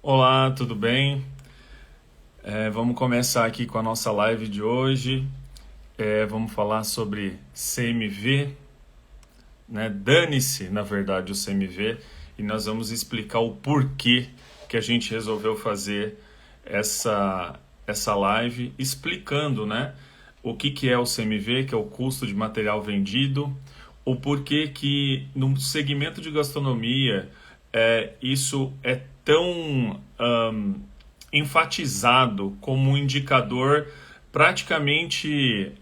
Olá, tudo bem? Vamos começar aqui com a nossa live de hoje. Vamos falar sobre CMV, né? Dane-se, na verdade, o CMV, e nós vamos explicar o porquê que a gente resolveu fazer essa, essa live explicando, né? O que, que é o CMV, que é o custo de material vendido, o porquê que no segmento de gastronomia isso é tão enfatizado como um indicador praticamente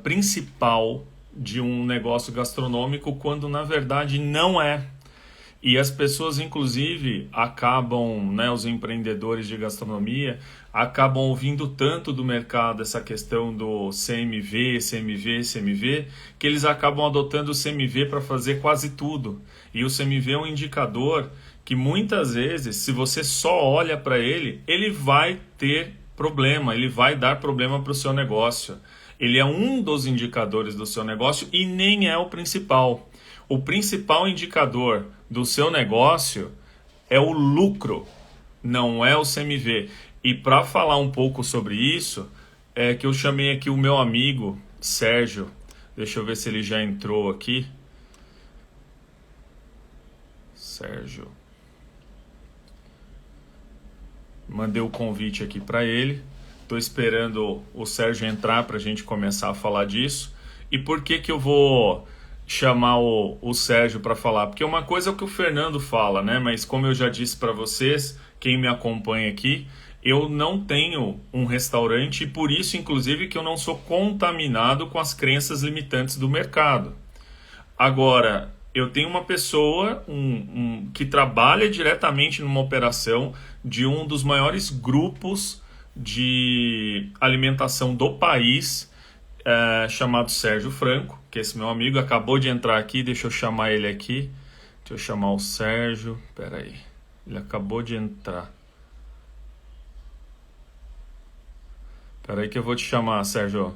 principal de um negócio gastronômico, quando na verdade não é. E as pessoas, inclusive, acabam, né, os empreendedores de gastronomia, acabam ouvindo tanto do mercado essa questão do CMV, CMV, CMV, que eles acabam adotando o CMV para fazer quase tudo. E o CMV é um indicador que muitas vezes, se você só olha para ele, ele vai ter problema, ele vai dar problema para o seu negócio. Ele é um dos indicadores do seu negócio e nem é o principal. O principal indicador do seu negócio é o lucro, não é o CMV. E para falar um pouco sobre isso, é que eu chamei aqui o meu amigo Sérgio. Deixa eu ver se ele já entrou aqui. Sérgio. Mandei o convite aqui para ele. Estou esperando o Sérgio entrar para a gente começar a falar disso. E por que que eu vou chamar o Sérgio para falar? Porque uma coisa é o que o Fernando fala, né? Mas como eu já disse para vocês, quem me acompanha aqui, eu não tenho um restaurante e por isso, inclusive, que eu não sou contaminado com as crenças limitantes do mercado. Agora, eu tenho uma pessoa que trabalha diretamente numa operação de um dos maiores grupos de alimentação do país, chamado Sérgio Franco, que esse meu amigo acabou de entrar aqui, deixa eu chamar ele aqui. Deixa eu chamar o Sérgio. Pera aí. Ele acabou de entrar. Pera aí que eu vou te chamar, Sérgio.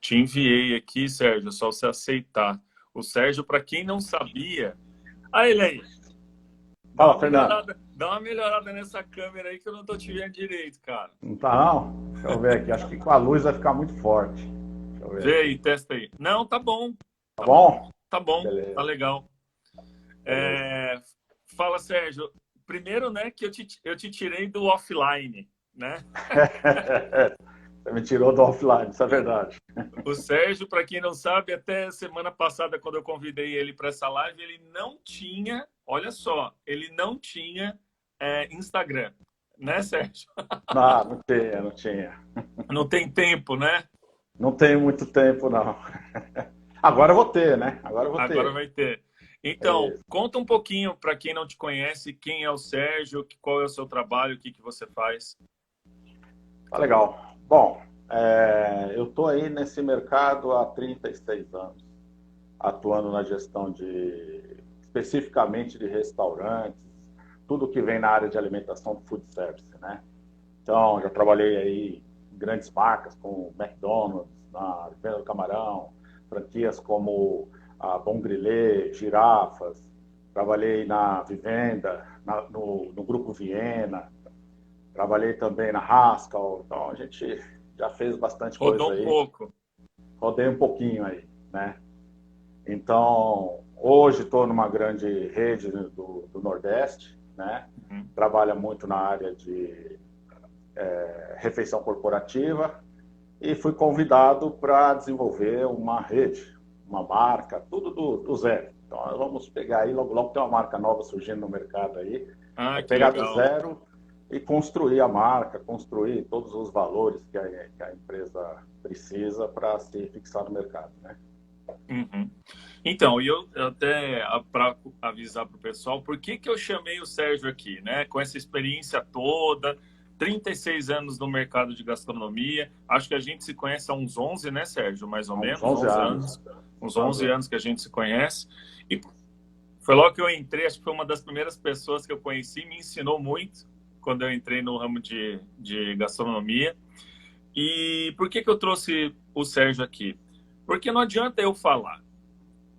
Te enviei aqui, Sérgio, só você aceitar. O Sérgio, para quem não sabia. Ah, ele aí. Fala, Fernando. Dá uma melhorada nessa câmera aí que eu não tô te vendo direito, cara. Não tá não? Deixa eu ver aqui. Acho que com a luz vai ficar muito forte. Deixa eu ver Vê aqui. aí, testa aí. Não, tá bom. Tá Tá bom. bom? Tá bom. Tá Beleza, legal. beleza. É, Fala, Sérgio. Primeiro, né, que eu te tirei do offline, né? Você me tirou do offline, isso é verdade. O Sérgio, para quem não sabe, até semana passada, quando eu convidei ele para essa live, ele não tinha, olha só, ele não tinha Instagram, né, Sérgio? Não, não tinha, não tinha. Não tem tempo, né? Não tenho muito tempo, não. Agora eu vou ter, né? Agora eu vou Agora ter. vai ter. Então, É, conta um pouquinho para quem não te conhece, quem é o Sérgio, qual é o seu trabalho, o que que você faz. tá legal. Bom, eu tô aí nesse mercado há 36 anos, atuando na gestão especificamente de restaurantes, tudo que vem na área de alimentação, food service, né? Então, já trabalhei aí em grandes marcas como McDonald's, na Venda do Camarão, franquias como a Bom Grillé, Girafas. Trabalhei na Vivenda, no Grupo Viena. Trabalhei também na Haskell. Então, a gente já fez bastante Rodou coisa um aí. pouco. Rodei um pouquinho aí, né? Então, hoje estou numa grande rede do Nordeste, né? Uhum. Trabalha muito na área de refeição corporativa e fui convidado para desenvolver uma rede, uma marca, tudo do zero. Então, nós vamos pegar aí, logo, logo tem uma marca nova surgindo no mercado aí, Ah, é que pegar do legal. zero e construir a marca, construir todos os valores que a empresa precisa para se fixar no mercado, né? Uhum. Então, e eu até para avisar para o pessoal, por que que eu chamei o Sérgio aqui, né? Com essa experiência toda, 36 anos no mercado de gastronomia, acho que a gente se conhece há uns 11, né, Sérgio? Mais ou Há uns menos, 11 11 anos. anos. Uns 11 11 anos. anos que a gente se conhece. E foi logo que eu entrei, acho que foi uma das primeiras pessoas que eu conheci, me ensinou muito quando eu entrei no ramo de gastronomia. E por que que eu trouxe o Sérgio aqui? Porque não adianta eu falar.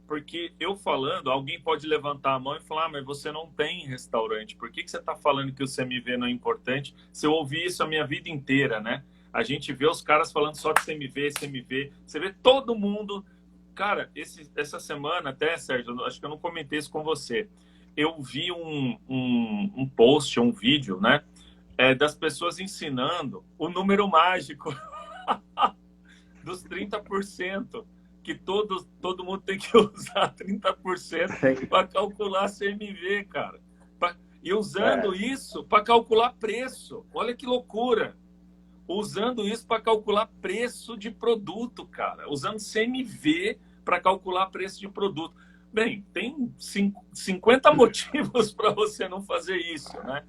porque eu falando, alguém pode levantar a mão e falar, mas você não tem restaurante, por que que você está falando que o CMV não é importante? Se eu ouvi isso a minha vida inteira, né? A gente vê os caras falando só de CMV, CMV, você vê todo mundo... Cara, essa semana até, Sérgio, acho que eu não comentei isso com você, eu vi um post, um vídeo, né? Das pessoas ensinando o número mágico dos 30%, que todo mundo tem que usar 30% para calcular CMV, cara. E usando isso para calcular preço. Olha que loucura. Usando isso para calcular preço de produto, cara. Usando CMV para calcular preço de produto. Bem, tem 50 motivos para você não fazer isso, né?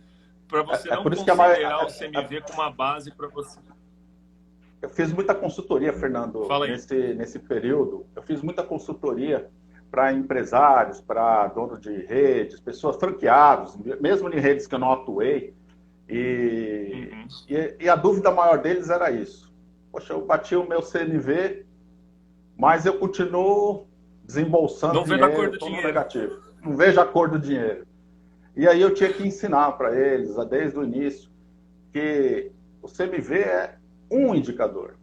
Para você não considerar o CMV como uma base para você. Eu fiz muita consultoria, Fernando, nesse período. Eu fiz muita consultoria para empresários, para donos de redes, pessoas franqueados, mesmo em redes que eu não atuei. E a dúvida maior deles era isso. Poxa, eu bati o meu CMV, mas eu continuo desembolsando dinheiro, estou no negativo. Não vejo a cor do dinheiro. E aí eu tinha que ensinar para eles, desde o início, que o CMV é um indicador.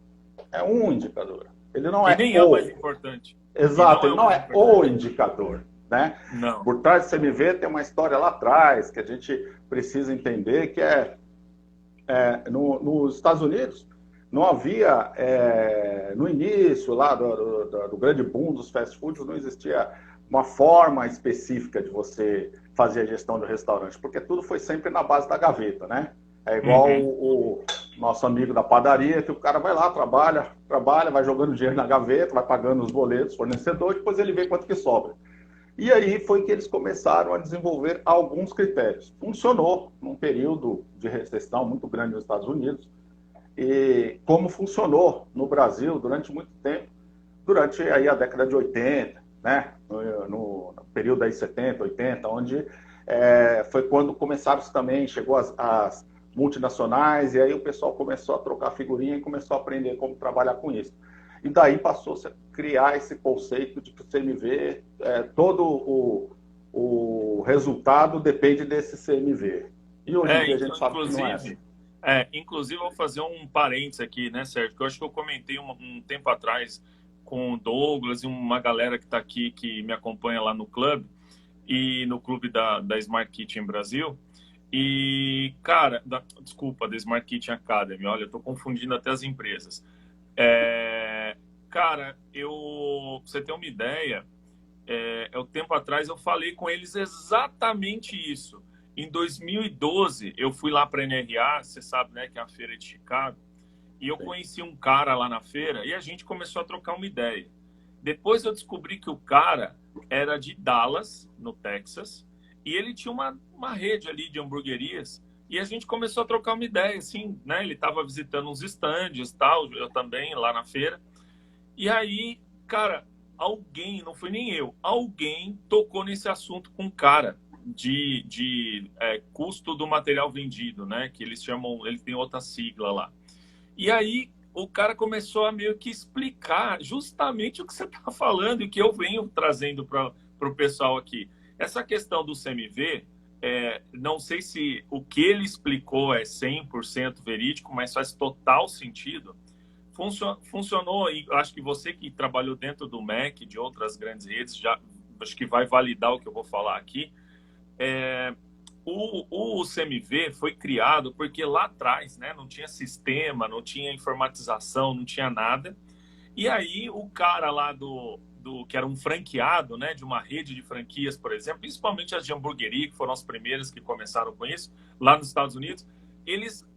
É um indicador. Ele não é nem é o mais importante. Exato, ele não é o indicador. Né? Não. Por trás do CMV tem uma história lá atrás que a gente precisa entender, que nos Estados Unidos não havia, no início lá do grande boom dos fast foods, não existia uma forma específica de você fazer a gestão do restaurante, porque tudo foi sempre na base da gaveta, né? É igual o nosso amigo da padaria, que o cara vai lá, trabalha, vai jogando dinheiro na gaveta, vai pagando os boletos, fornecedor, depois ele vê quanto que sobra. E aí foi que eles começaram a desenvolver alguns critérios. Funcionou num período de recessão muito grande nos Estados Unidos, e como funcionou no Brasil durante muito tempo, durante aí a década de 80, né? no período aí 70, 80, onde foi quando começaram também, chegou as multinacionais, e aí o pessoal começou a trocar figurinha e começou a aprender como trabalhar com isso. E daí passou-se a criar esse conceito de que o CMV, todo o resultado depende desse CMV. E hoje em dia a gente sabe que não é assim. Inclusive, eu vou fazer um parênteses aqui, né, Sérgio? Que eu acho que eu comentei um tempo atrás com o Douglas e uma galera que está aqui, que me acompanha lá no clube, e no clube da Smart Kitchen Brasil. E, cara, desculpa, da Smart Kitchen Academy, olha, eu estou confundindo até as empresas. Cara, pra você ter uma ideia, um tempo atrás eu falei com eles exatamente isso. Em 2012, eu fui lá para a NRA, você sabe, né, que é a feira de Chicago, e eu conheci um cara lá na feira e a gente começou a trocar uma ideia. Depois eu descobri que o cara era de Dallas, no Texas, e ele tinha uma rede ali de hamburguerias, e a gente começou a trocar uma ideia, assim, né? Ele estava visitando uns estandes e tal, eu também, lá na feira. E aí, cara, não foi nem eu, alguém tocou nesse assunto com o cara de custo do material vendido, né? Que eles chamam, ele tem outra sigla lá. E aí o cara começou a meio que explicar justamente o que você está falando e que eu venho trazendo para o pessoal aqui. Essa questão do CMV, não sei se o que ele explicou é 100% verídico, mas faz total sentido. Funcionou, e acho que você que trabalhou dentro do MEC, de outras grandes redes, já acho que vai validar o que eu vou falar aqui. O CMV foi criado porque lá atrás, né, não tinha sistema, não tinha informatização, não tinha nada. E aí o cara lá que era um franqueado, né, de uma rede de franquias, por exemplo, principalmente as de hamburgueria, que foram as primeiras que começaram com isso, lá nos Estados Unidos,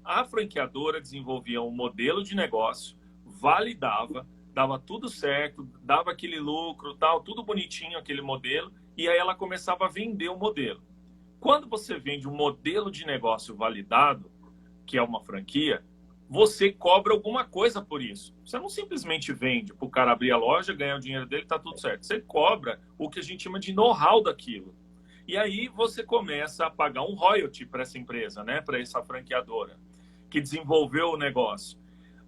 a franqueadora desenvolvia um modelo de negócio, validava, dava tudo certo, dava aquele lucro, tal, tudo bonitinho, aquele modelo, e aí ela começava a vender o modelo. Quando você vende um modelo de negócio validado, que é uma franquia, você cobra alguma coisa por isso. Você não simplesmente vende para o cara abrir a loja, ganhar o dinheiro dele, tá tudo certo. Você cobra o que a gente chama de know-how daquilo. E aí você começa a pagar um royalty para essa empresa, né? Para essa franqueadora que desenvolveu o negócio.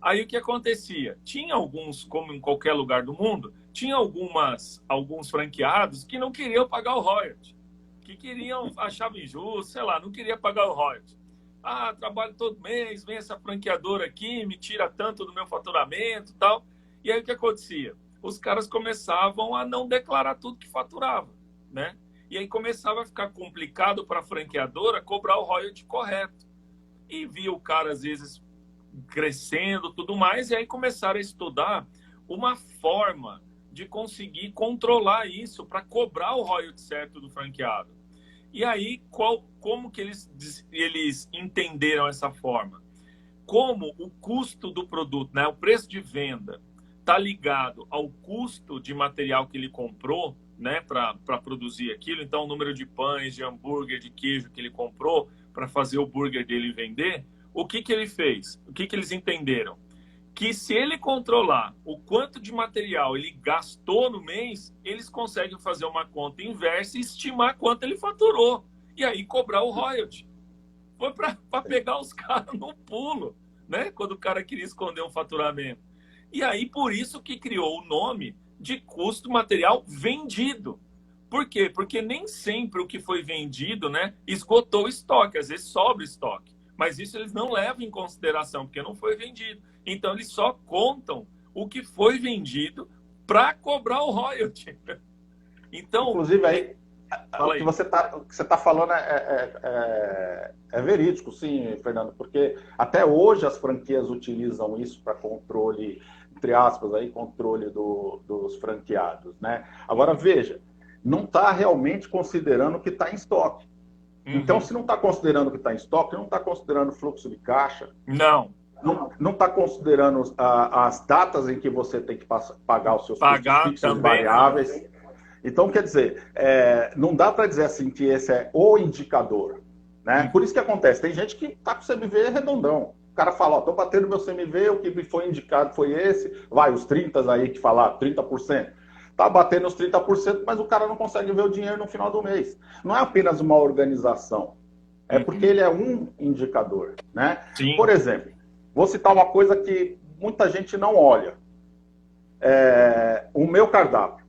Aí o que acontecia? Tinha alguns, como em qualquer lugar do mundo, tinha alguns franqueados que não queriam pagar o royalty, que queriam, achavam injusto, sei lá, não queria pagar o royalty. Ah, trabalho todo mês, vem essa franqueadora aqui, me tira tanto do meu faturamento e tal. E aí o que acontecia? Os caras começavam a não declarar tudo que faturava, né? E aí começava a ficar complicado para a franqueadora cobrar o royalty correto. E via o cara, às vezes, crescendo, tudo mais, e aí começaram a estudar uma forma de conseguir controlar isso para cobrar o royalty certo do franqueado. E aí, como que eles entenderam essa forma? Como o custo do produto, né, o preço de venda, está ligado ao custo de material que ele comprou, né, para produzir aquilo. Então, o número de pães, de hambúrguer, de queijo que ele comprou para fazer o burger dele vender. O que ele fez? O que eles entenderam? Que se ele controlar o quanto de material ele gastou no mês, eles conseguem fazer uma conta inversa e estimar quanto ele faturou. E aí cobrar o royalty. Foi para pegar os caras no pulo, né? Quando o cara queria esconder um faturamento. E aí, por isso que criou o nome de custo material vendido. Por quê? Porque nem sempre o que foi vendido, né, esgotou o estoque. Às vezes sobra estoque. Mas isso eles não levam em consideração, porque não foi vendido. Então, eles só contam o que foi vendido para cobrar o royalty. Então, inclusive, aí, o que você está falando é verídico, sim, Fernando, porque até hoje as franquias utilizam isso para controle, entre aspas, aí, controle dos franqueados, né? Agora, veja, não está realmente considerando o que está em estoque. Então, se não está considerando o que está em estoque, não está considerando fluxo de caixa. Não está considerando as datas em que você tem que pagar os seus custos fixos e variáveis. Né? Então, quer dizer, não dá para dizer assim que esse é o indicador. Né? Por isso que acontece, tem gente que está com o CMV redondão. O cara fala, estou batendo meu CMV, o que me foi indicado foi esse, vai, os 30 aí que falaram, 30%. Está batendo os 30%, mas o cara não consegue ver o dinheiro no final do mês. Não é apenas uma organização, é porque ele é um indicador. Né? Por exemplo, vou citar uma coisa que muita gente não olha. O meu cardápio.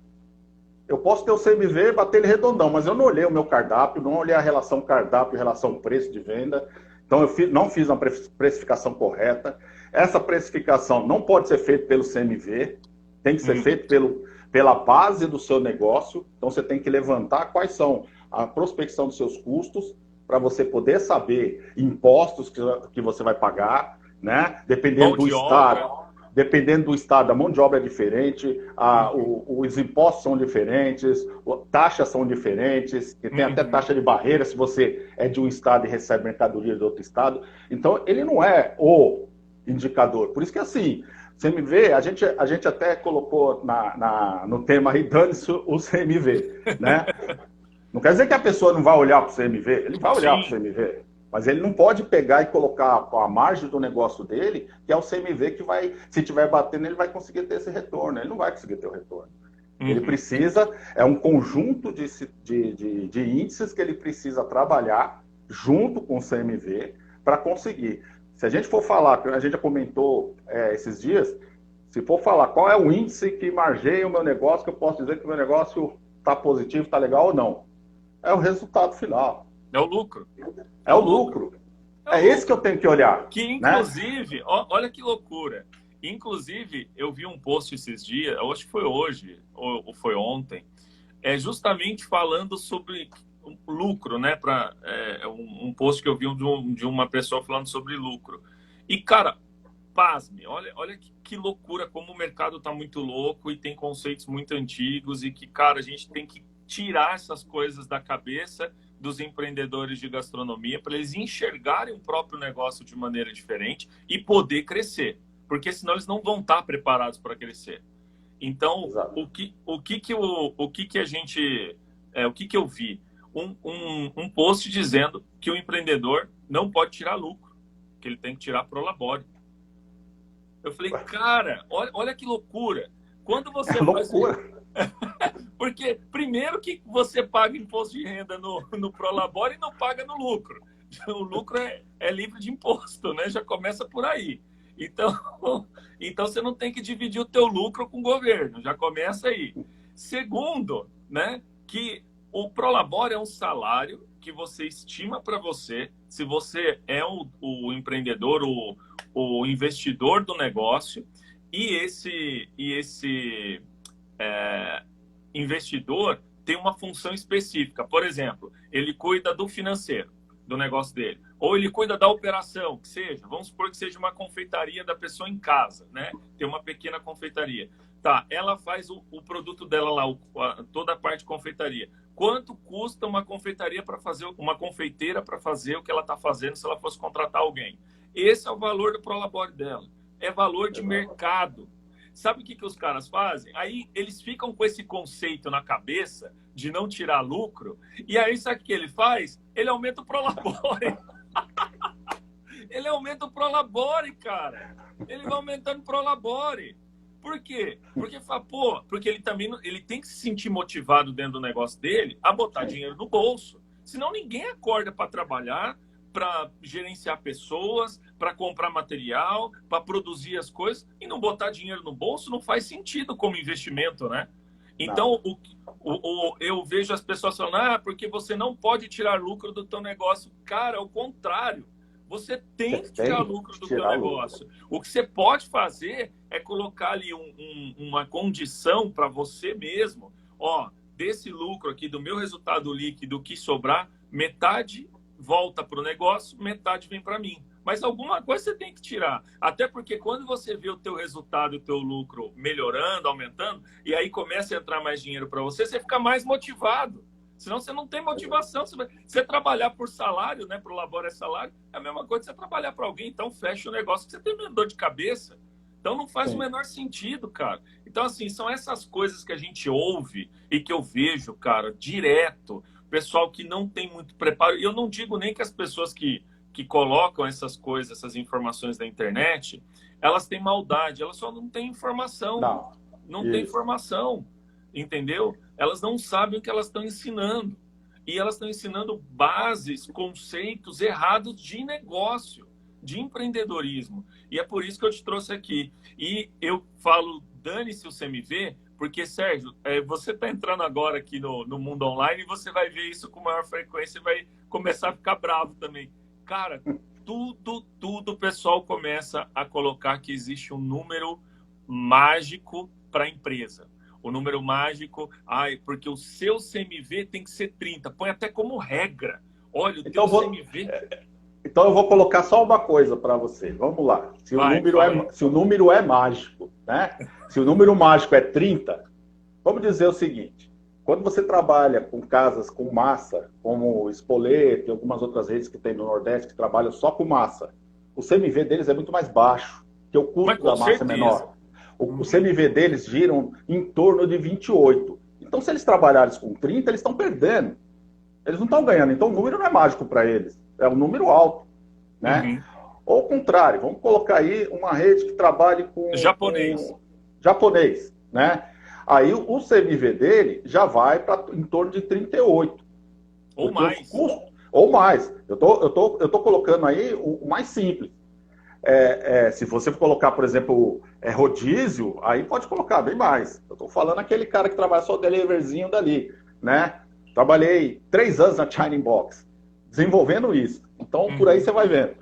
Eu posso ter o CMV e bater ele redondão, mas eu não olhei o meu cardápio, não olhei a relação cardápio e relação preço de venda. Então, não fiz uma precificação correta. Essa precificação não pode ser feita pelo CMV, tem que ser feita pela base do seu negócio. Então, você tem que levantar quais são a prospecção dos seus custos para você poder saber impostos que você vai pagar, né? Dependendo do estado. Dependendo do estado, a mão de obra é diferente, os impostos são diferentes, taxas são diferentes, e tem até taxa de barreira se você é de um estado e recebe mercadoria de outro estado. Então, ele não é o indicador. Por isso que, assim, CMV, a gente até colocou no tema aí, dane-se o CMV, né? Não quer dizer que a pessoa não vai olhar para o CMV, ele vai olhar para o CMV. Mas ele não pode pegar e colocar a margem do negócio dele, que é o CMV que vai, se estiver batendo, ele vai conseguir ter esse retorno. Ele não vai conseguir ter o retorno. Ele precisa, é um conjunto de índices que ele precisa trabalhar junto com o CMV para conseguir. Se a gente for falar, a gente já comentou esses dias, se for falar qual é o índice que margeia o meu negócio, que eu posso dizer que o meu negócio está positivo, está legal ou não, é o resultado final. É o lucro. É o lucro. É esse que eu tenho que olhar. Que, inclusive, né? Olha que loucura. Inclusive, eu vi um post esses dias, acho que foi hoje, ou foi ontem, justamente falando sobre lucro, né? Um post que eu vi de uma pessoa falando sobre lucro. E, cara, pasme, olha que loucura, como o mercado está muito louco e tem conceitos muito antigos e que, cara, a gente tem que tirar essas coisas da cabeça dos empreendedores de gastronomia para eles enxergarem o próprio negócio de maneira diferente e poder crescer, porque senão eles não vão estar preparados para crescer. Então, o que eu vi? Um post dizendo que o empreendedor não pode tirar lucro, que ele tem que tirar prolabore. Eu falei, cara, olha que loucura. Quando você faz... Porque, primeiro, que você paga imposto de renda no prolabore e não paga no lucro. O lucro é livre de imposto, né? Já começa por aí. Então, então você não tem que dividir o teu lucro com o governo, já começa aí. Segundo, né, que o Prolabore é um salário que você estima para você, se você é o empreendedor, o investidor do negócio, e esse investidor tem uma função específica. Por exemplo, ele cuida do financeiro do negócio dele, ou ele cuida da operação, que seja, vamos supor que seja uma confeitaria da pessoa em casa, né? Tem uma pequena confeitaria. Tá, ela faz o produto dela lá, toda a parte de confeitaria. Quanto custa uma confeitaria para fazer, uma confeiteira para fazer o que ela está fazendo se ela fosse contratar alguém? Esse é o valor do Prolabore dela. É valor de mercado. Sabe o que os caras fazem? Aí eles ficam com esse conceito na cabeça de não tirar lucro, e aí sabe o que ele faz? Ele aumenta o Prolabore. Ele aumenta o Prolabore, cara. Ele vai aumentando o Prolabore. Por quê? Porque ele também ele tem que se sentir motivado dentro do negócio dele a botar dinheiro no bolso. Senão ninguém acorda para trabalhar, para gerenciar pessoas, para comprar material, para produzir as coisas, e não botar dinheiro no bolso não faz sentido como investimento, né? Então, eu vejo as pessoas falando, porque você não pode tirar lucro do teu negócio. Cara, ao contrário. Você tem que tirar lucro do teu negócio. O que você pode fazer é colocar ali uma condição para você mesmo. Ó, desse lucro aqui, do meu resultado líquido que sobrar, metade volta para o negócio, metade vem para mim. Mas alguma coisa você tem que tirar. Até porque quando você vê o teu resultado, o teu lucro melhorando, aumentando, e aí começa a entrar mais dinheiro para você, você fica mais motivado. Senão você não tem motivação. Você trabalhar por salário, né? Para o Labore é salário, é a mesma coisa que você trabalhar para alguém. Então fecha o negócio que você tem menos dor de cabeça. Então não faz o menor sentido, cara. Então, assim, são essas coisas que a gente ouve e que eu vejo, cara, direto. Pessoal que não tem muito preparo. E eu não digo nem que as pessoas que colocam essas coisas, essas informações na internet, elas têm maldade. Elas só não têm informação. Não tem informação. Entendeu? Elas não sabem o que elas estão ensinando. E elas estão ensinando bases, conceitos errados de negócio, de empreendedorismo. E é por isso que eu te trouxe aqui. E eu falo, dane-se o CMV, porque, Sérgio, você está entrando agora aqui no mundo online e você vai ver isso com maior frequência e vai começar a ficar bravo também. Cara, tudo o pessoal começa a colocar que existe um número mágico para a empresa. O número mágico, porque o seu CMV tem que ser 30. Põe até como regra. Olha, o teu CMV... Então eu vou colocar só uma coisa para você. Vamos lá. Se o número é mágico, né? Se o número mágico é 30, vamos dizer o seguinte. Quando você trabalha com casas com massa, como Spoleto e algumas outras redes que tem no Nordeste que trabalham só com massa, o CMV deles é muito mais baixo, porque o custo da massa é menor. O CMV deles giram em torno de 28. Então, se eles trabalharem com 30, eles estão perdendo. Eles não estão ganhando. Então, o número não é mágico para eles. É um número alto. Né? Ou ao contrário, vamos colocar aí uma rede que trabalhe com... Japonês. Né? Aí, o CMV dele já vai para em torno de 38. Ou mais. Ou mais. Eu tô colocando aí o mais simples. Se você colocar, por exemplo, rodízio, aí pode colocar bem mais. Eu estou falando aquele cara que trabalha só o deliveryzinho dali, né? Trabalhei 3 anos na China Box, desenvolvendo isso. Então, por aí você vai vendo.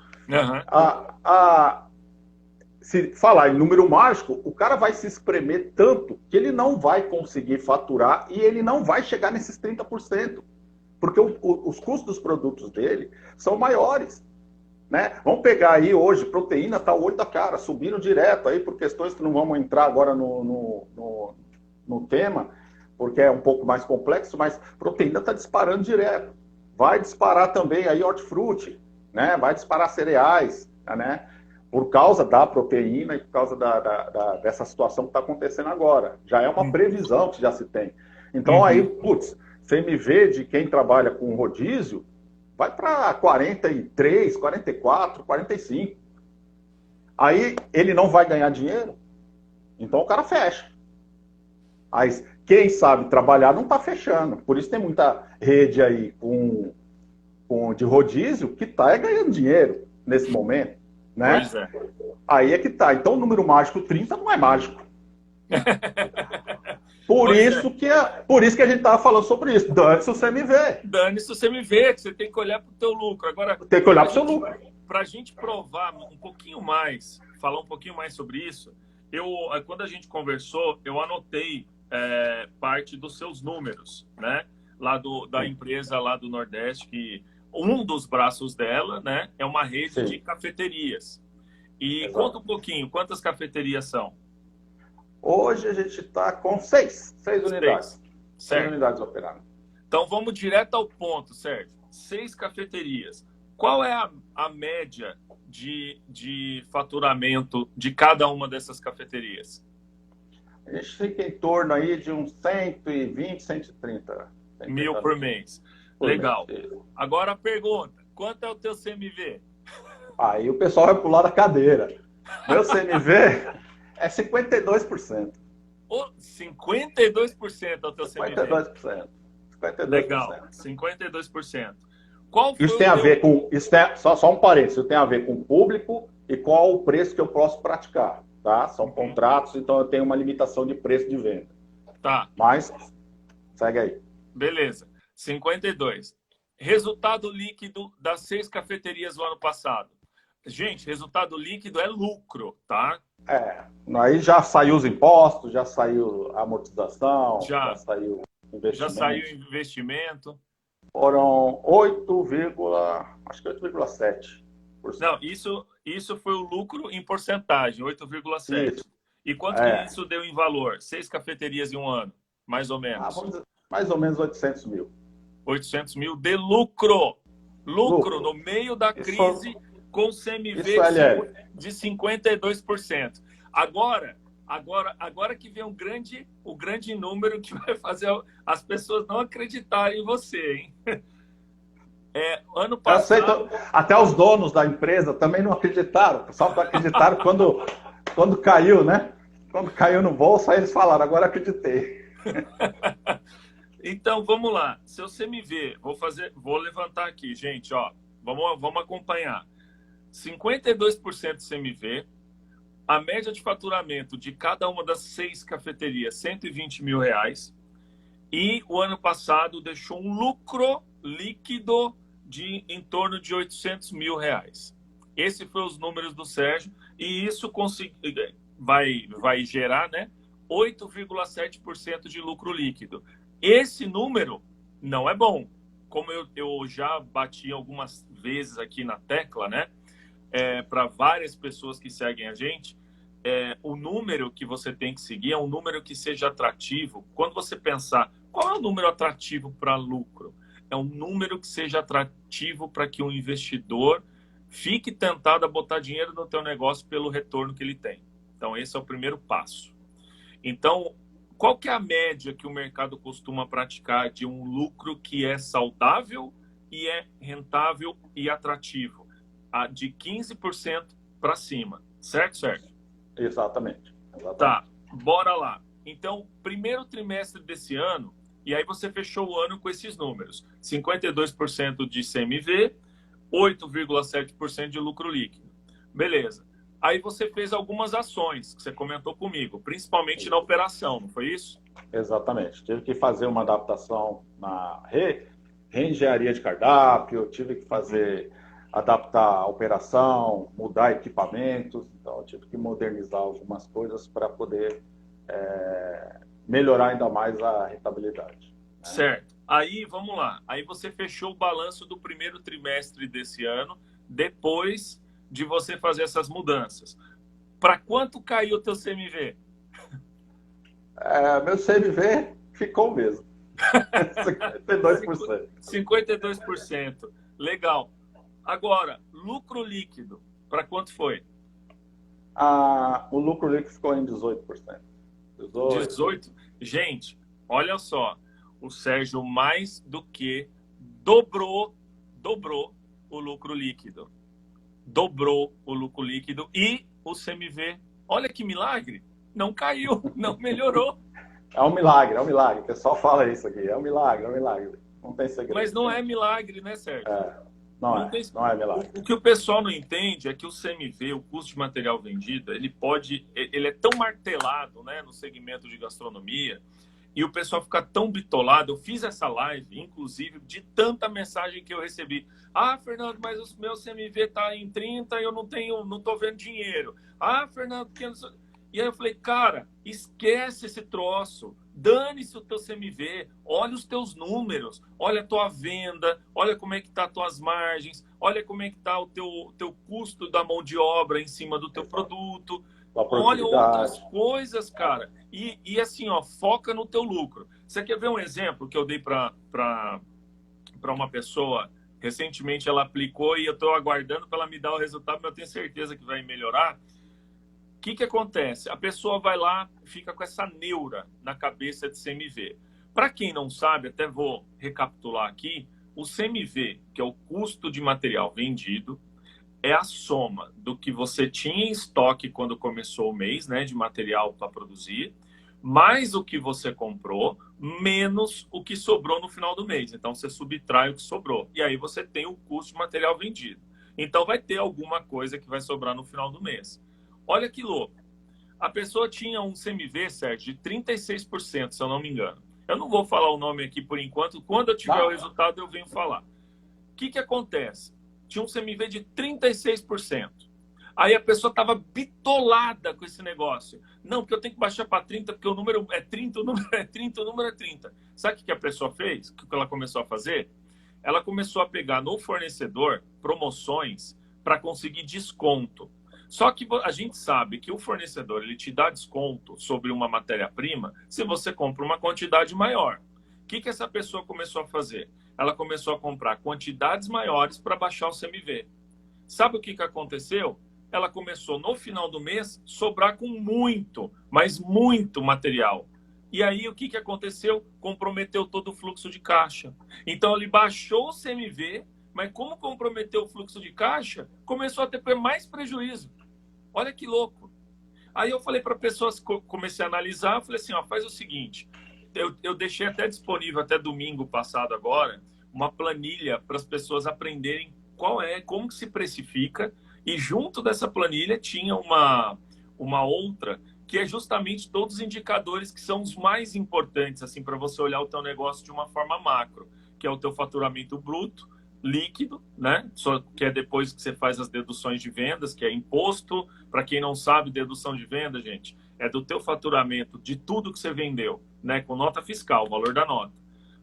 Se falar em número mágico, o cara vai se espremer tanto que ele não vai conseguir faturar e ele não vai chegar nesses 30%. Porque os custos dos produtos dele são maiores. Né? Vamos pegar aí hoje, proteína está o olho da cara, subindo direto aí por questões que não vamos entrar agora no tema, porque é um pouco mais complexo, mas proteína está disparando direto. Vai disparar também aí hortifruti, né? Vai disparar cereais, né? Por causa da proteína e por causa dessa situação que está acontecendo agora. Já é uma previsão que já se tem. Então aí, CMV de quem trabalha com rodízio vai para 43, 44, 45. Aí ele não vai ganhar dinheiro, então o cara fecha. Mas quem sabe trabalhar não está fechando. Por isso tem muita rede aí de rodízio que está ganhando dinheiro nesse momento. né? Pois é. Aí é que tá. Então o número mágico 30 não é mágico. Por Pois isso é. que a gente tava falando sobre isso. Dane-se o CMV. Dane-se você me vê, que você tem que olhar para o teu lucro. Agora, Tem que olhar para o seu lucro. para a gente provar um pouquinho mais, falar um pouquinho mais sobre isso, quando a gente conversou, eu anotei parte dos seus números, né? Da empresa lá do Nordeste, que um dos braços dela, né, é uma rede Sim. de cafeterias. E Exato. conta um pouquinho, quantas cafeterias são? Hoje a gente está com seis unidades. Certo. 6 unidades operando. Então vamos direto ao ponto, Sérgio. 6 cafeterias. Qual é a média de faturamento de cada uma dessas cafeterias? A gente fica em torno aí de uns 120, 130. Mil por mês. Legal. Agora a pergunta, quanto é o teu CMV? Aí o pessoal vai pular da cadeira. Meu CMV é 52%. 52% é o teu CMV? 52%. 52%. Legal, 52%. Qual foi isso tem a ver com... Só um parênteses. Isso tem a ver com o público e qual o preço que eu posso praticar. Tá? São contratos, então eu tenho uma limitação de preço de venda. Tá. Mas, segue aí. Beleza. 52. Resultado líquido das 6 cafeterias do ano passado. Gente, resultado líquido é lucro, tá? Aí já saiu os impostos, já saiu a amortização, já saiu investimento. Já saiu investimento. Foram 8,7%. Não, isso foi o lucro em porcentagem, 8,7%. E quanto que isso deu em valor? 6 cafeterias em um ano, mais ou menos. Vamos dizer, mais ou menos 800 mil. 800 mil de lucro. Lucro no meio da crise com CMV de 52%. Agora que vem o grande número que vai fazer as pessoas não acreditarem em você, hein? Ano passado... Até os donos da empresa também não acreditaram. Só acreditaram quando caiu, né? Quando caiu no bolso, aí eles falaram, agora acreditei. Então, vamos lá. Seu CMV, vou levantar aqui, gente, ó. Vamos acompanhar. 52% de CMV, a média de faturamento de cada uma das 6 cafeterias, R$120 mil. E o ano passado deixou um lucro líquido de em torno de R$800 mil. Esses foram os números do Sérgio. E isso vai gerar, né, 8,7% de lucro líquido. Esse número não é bom. Como eu já bati algumas vezes aqui na tecla, né? Para várias pessoas que seguem a gente, o número que você tem que seguir é um número que seja atrativo. Quando você pensar, qual é o número atrativo para lucro? É um número que seja atrativo para que um investidor fique tentado a botar dinheiro no teu negócio pelo retorno que ele tem. Então, esse é o primeiro passo. Então, qual que é a média que o mercado costuma praticar de um lucro que é saudável e é rentável e atrativo? De 15% para cima. Certo, Sérgio? Exatamente. Tá, bora lá. Então, primeiro trimestre desse ano, e aí você fechou o ano com esses números. 52% de CMV, 8,7% de lucro líquido. Beleza. Aí você fez algumas ações, que você comentou comigo, principalmente na operação, não foi isso? Exatamente. Tive que fazer uma adaptação na reengenharia de cardápio, tive que adaptar a operação, mudar equipamentos, então eu tive que modernizar algumas coisas para poder melhorar ainda mais a rentabilidade. Né? Certo. Aí, vamos lá. Aí você fechou o balanço do primeiro trimestre desse ano, depois de você fazer essas mudanças. Para quanto caiu o teu CMV? Meu CMV ficou mesmo. 52%. 52%. Legal. Agora, lucro líquido, para quanto foi? O lucro líquido ficou em 18%. 18%? Gente, olha só. O Sérgio mais do que dobrou o lucro líquido. Dobrou o lucro líquido e o CMV, olha que milagre, não caiu, não melhorou. É um milagre. O pessoal fala isso aqui, é um milagre. Não tem segredo. Mas não é milagre, né, Sérgio? Não tem... Não é milagre. O que o pessoal não entende é que o CMV, o custo de material vendido, ele é tão martelado, né, no segmento de gastronomia, e o pessoal fica tão bitolado. Eu fiz essa live, inclusive, de tanta mensagem que eu recebi. Ah, Fernando, mas o meu CMV tá em 30 e eu não tô vendo dinheiro. Ah, Fernando, porque... E aí eu falei, cara, esquece esse troço. Dane-se o teu CMV, olha os teus números, olha a tua venda, olha como é que tá as tuas margens, olha como é que tá o teu custo da mão de obra em cima do teu produto. Olha outras coisas, cara. E assim, ó, foca no teu lucro. Você quer ver um exemplo que eu dei para uma pessoa? Recentemente ela aplicou e eu estou aguardando para ela me dar o resultado, mas eu tenho certeza que vai melhorar. O que acontece? A pessoa vai lá, fica com essa neura na cabeça de CMV. Para quem não sabe, até vou recapitular aqui, o CMV, que é o custo de material vendido, é a soma do que você tinha em estoque quando começou o mês, né, de material para produzir, mais o que você comprou, menos o que sobrou no final do mês. Então, você subtrai o que sobrou. E aí você tem o custo de material vendido. Então, vai ter alguma coisa que vai sobrar no final do mês. Olha que louco. A pessoa tinha um CMV, Sérgio, de 36%, se eu não me engano. Eu não vou falar o nome aqui por enquanto. Quando eu tiver o resultado, eu venho falar. O que acontece? Tinha um CMV de 36%. Aí a pessoa estava bitolada com esse negócio. Não, porque eu tenho que baixar para 30, porque o número é 30, o número é 30, o número é 30. Sabe o que a pessoa fez? O que ela começou a fazer? Ela começou a pegar no fornecedor promoções para conseguir desconto. Só que a gente sabe que o fornecedor ele te dá desconto sobre uma matéria-prima se você compra uma quantidade maior. O que essa pessoa começou a fazer? Ela começou a comprar quantidades maiores para baixar o CMV. Sabe o que aconteceu? Ela começou no final do mês sobrar com muito, mas muito material. E aí o que aconteceu? Comprometeu todo o fluxo de caixa. Então ele baixou o CMV, mas como comprometeu o fluxo de caixa, começou a ter mais prejuízo. Olha que louco. Aí eu falei para pessoas, comecei a analisar, eu falei assim, ó, faz o seguinte, eu deixei até disponível até domingo passado agora, uma planilha para as pessoas aprenderem como que se precifica, e junto dessa planilha tinha uma outra que é justamente todos os indicadores que são os mais importantes assim para você olhar o teu negócio de uma forma macro, que é o teu faturamento bruto, líquido, né? Só que é depois que você faz as deduções de vendas, que é imposto. Para quem não sabe, dedução de venda, gente, é do teu faturamento de tudo que você vendeu, né? Com nota fiscal, o valor da nota.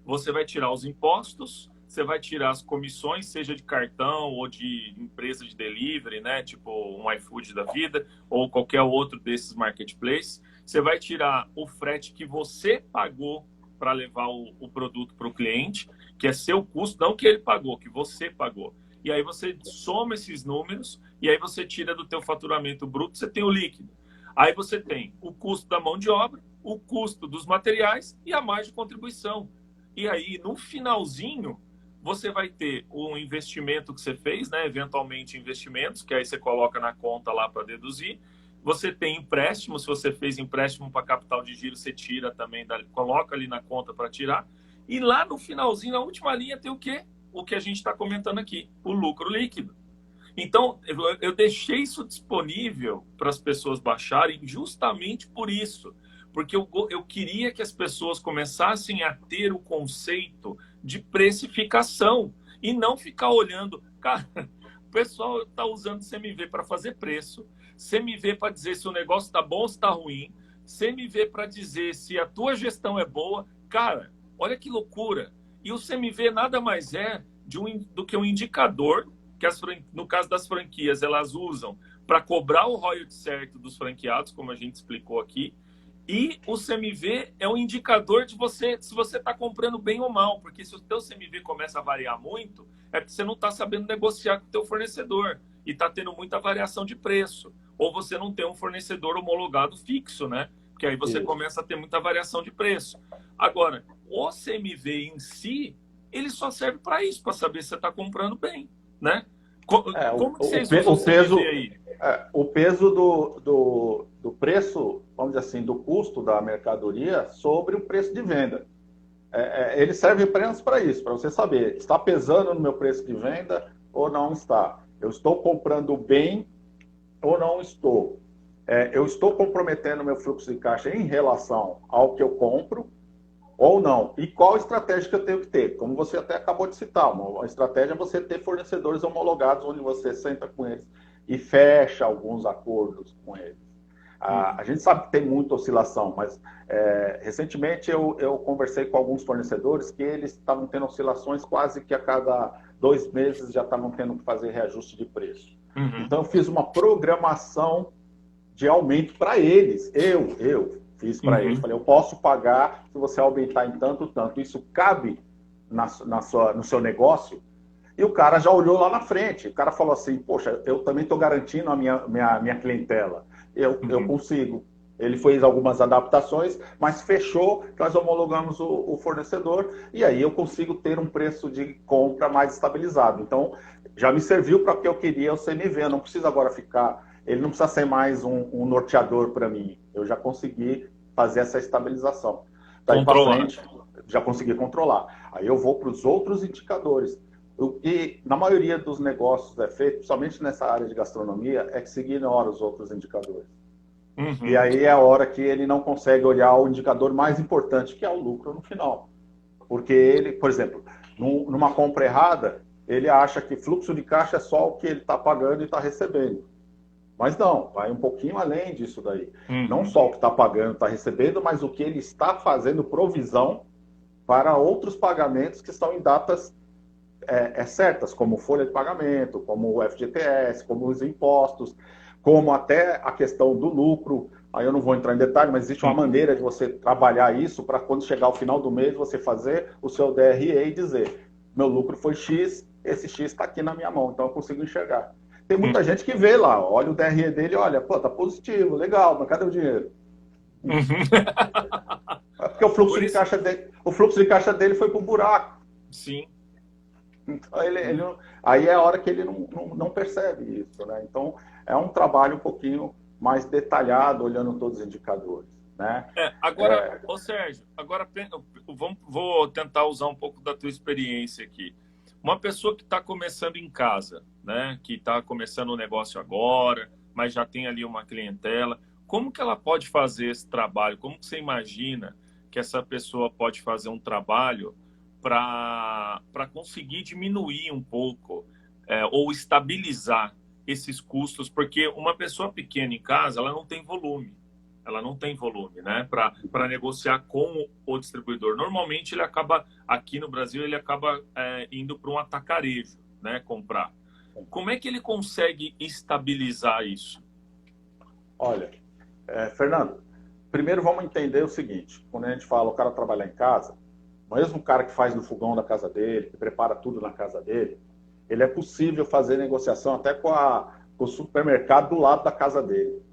Você vai tirar os impostos, você vai tirar as comissões, seja de cartão ou de empresa de delivery, né? Tipo um iFood da vida ou qualquer outro desses marketplaces. Você vai tirar o frete que você pagou para levar o produto para o cliente, que é seu custo, não que ele pagou, que você pagou. E aí você soma esses números e aí você tira do teu faturamento bruto, você tem o líquido. Aí você tem o custo da mão de obra, o custo dos materiais e a margem de contribuição. E aí, no finalzinho, você vai ter o investimento que você fez, né? Eventualmente investimentos, que aí você coloca na conta lá para deduzir. Você tem empréstimo, se você fez empréstimo para capital de giro, você tira também, coloca ali na conta para tirar. E lá no finalzinho, na última linha, tem o quê? O que a gente está comentando aqui, o lucro líquido. Então, eu deixei isso disponível para as pessoas baixarem justamente por isso. Porque eu queria que as pessoas começassem a ter o conceito de precificação e não ficar olhando. Cara, o pessoal está usando CMV para fazer preço, CMV para dizer se o negócio está bom ou está ruim, CMV para dizer se a tua gestão é boa. Cara, olha que loucura. E o CMV nada mais é do que um indicador que, no caso das franquias, elas usam para cobrar o royalty certo dos franqueados, como a gente explicou aqui. E o CMV é um indicador de se você está comprando bem ou mal, porque se o teu CMV começa a variar muito, é porque você não está sabendo negociar com o teu fornecedor e está tendo muita variação de preço. Ou você não tem um fornecedor homologado fixo, né? Porque aí você começa a ter muita variação de preço. Agora, o CMV em si, ele só serve para isso, para saber se você está comprando bem, né? Como que vocês usam o CMV aí? O peso do preço, vamos dizer assim, do custo da mercadoria sobre o preço de venda. Ele serve apenas para isso, para você saber, está pesando no meu preço de venda ou não está? Eu estou comprando bem ou não estou? Eu estou comprometendo meu fluxo de caixa em relação ao que eu compro ou não? E qual estratégia que eu tenho que ter? Como você até acabou de citar, uma estratégia é você ter fornecedores homologados, onde você senta com eles e fecha alguns acordos com eles. A gente sabe que tem muita oscilação, mas recentemente eu conversei com alguns fornecedores que eles estavam tendo oscilações quase que a cada 2 meses já estavam tendo que fazer reajuste de preço. Então eu fiz uma programação de aumento para eles. Eu fiz para eles. Falei, eu posso pagar se você aumentar em tanto, tanto. Isso cabe no seu negócio? E o cara já olhou lá na frente. O cara falou assim, poxa, eu também estou garantindo a minha clientela. Eu consigo. Ele fez algumas adaptações, mas fechou, nós homologamos o fornecedor e aí eu consigo ter um preço de compra mais estabilizado. Então, já me serviu para o que eu queria o CMV. Eu não preciso agora ficar... Ele não precisa ser mais um norteador para mim. Eu já consegui fazer essa estabilização. Daí para frente, já consegui controlar. Aí eu vou para os outros indicadores. O que na maioria dos negócios é feito, principalmente nessa área de gastronomia, é que se ignora os outros indicadores. E aí é a hora que ele não consegue olhar o indicador mais importante, que é o lucro no final. Porque ele, por exemplo, numa compra errada, ele acha que fluxo de caixa é só o que ele está pagando e está recebendo. Mas não, vai um pouquinho além disso daí. Não só o que está pagando, está recebendo, mas o que ele está fazendo provisão para outros pagamentos que estão em datas certas, como folha de pagamento, como o FGTS, como os impostos, como até a questão do lucro. Aí eu não vou entrar em detalhe, mas existe uma maneira de você trabalhar isso para quando chegar ao final do mês você fazer o seu DRE e dizer, meu lucro foi X, esse X está aqui na minha mão, então eu consigo enxergar. Tem muita gente que vê lá, olha o DRE dele e olha, pô, tá positivo, legal, mas cadê o dinheiro? É porque o fluxo de caixa dele foi pro buraco. Sim. Então, aí é a hora que ele não percebe isso, né? Então, é um trabalho um pouquinho mais detalhado, olhando todos os indicadores, né? Agora, ô Sérgio, vou tentar usar um pouco da tua experiência aqui. Uma pessoa que está começando em casa, né? Que está começando o negócio agora, mas já tem ali uma clientela. Como que ela pode fazer esse trabalho? Como que você imagina que essa pessoa pode fazer um trabalho para conseguir diminuir um pouco ou estabilizar esses custos? Porque uma pessoa pequena em casa, ela não tem volume. Ela não tem volume, né? Para negociar com o distribuidor. Normalmente ele acaba, aqui no Brasil, ele acaba indo para um atacarejo, né? Comprar. Como é que ele consegue estabilizar isso? Olha, Fernando, primeiro vamos entender o seguinte, quando a gente fala o cara trabalhar em casa, mesmo o cara que faz no fogão da casa dele, que prepara tudo na casa dele, ele é possível fazer negociação até com o supermercado do lado da casa dele.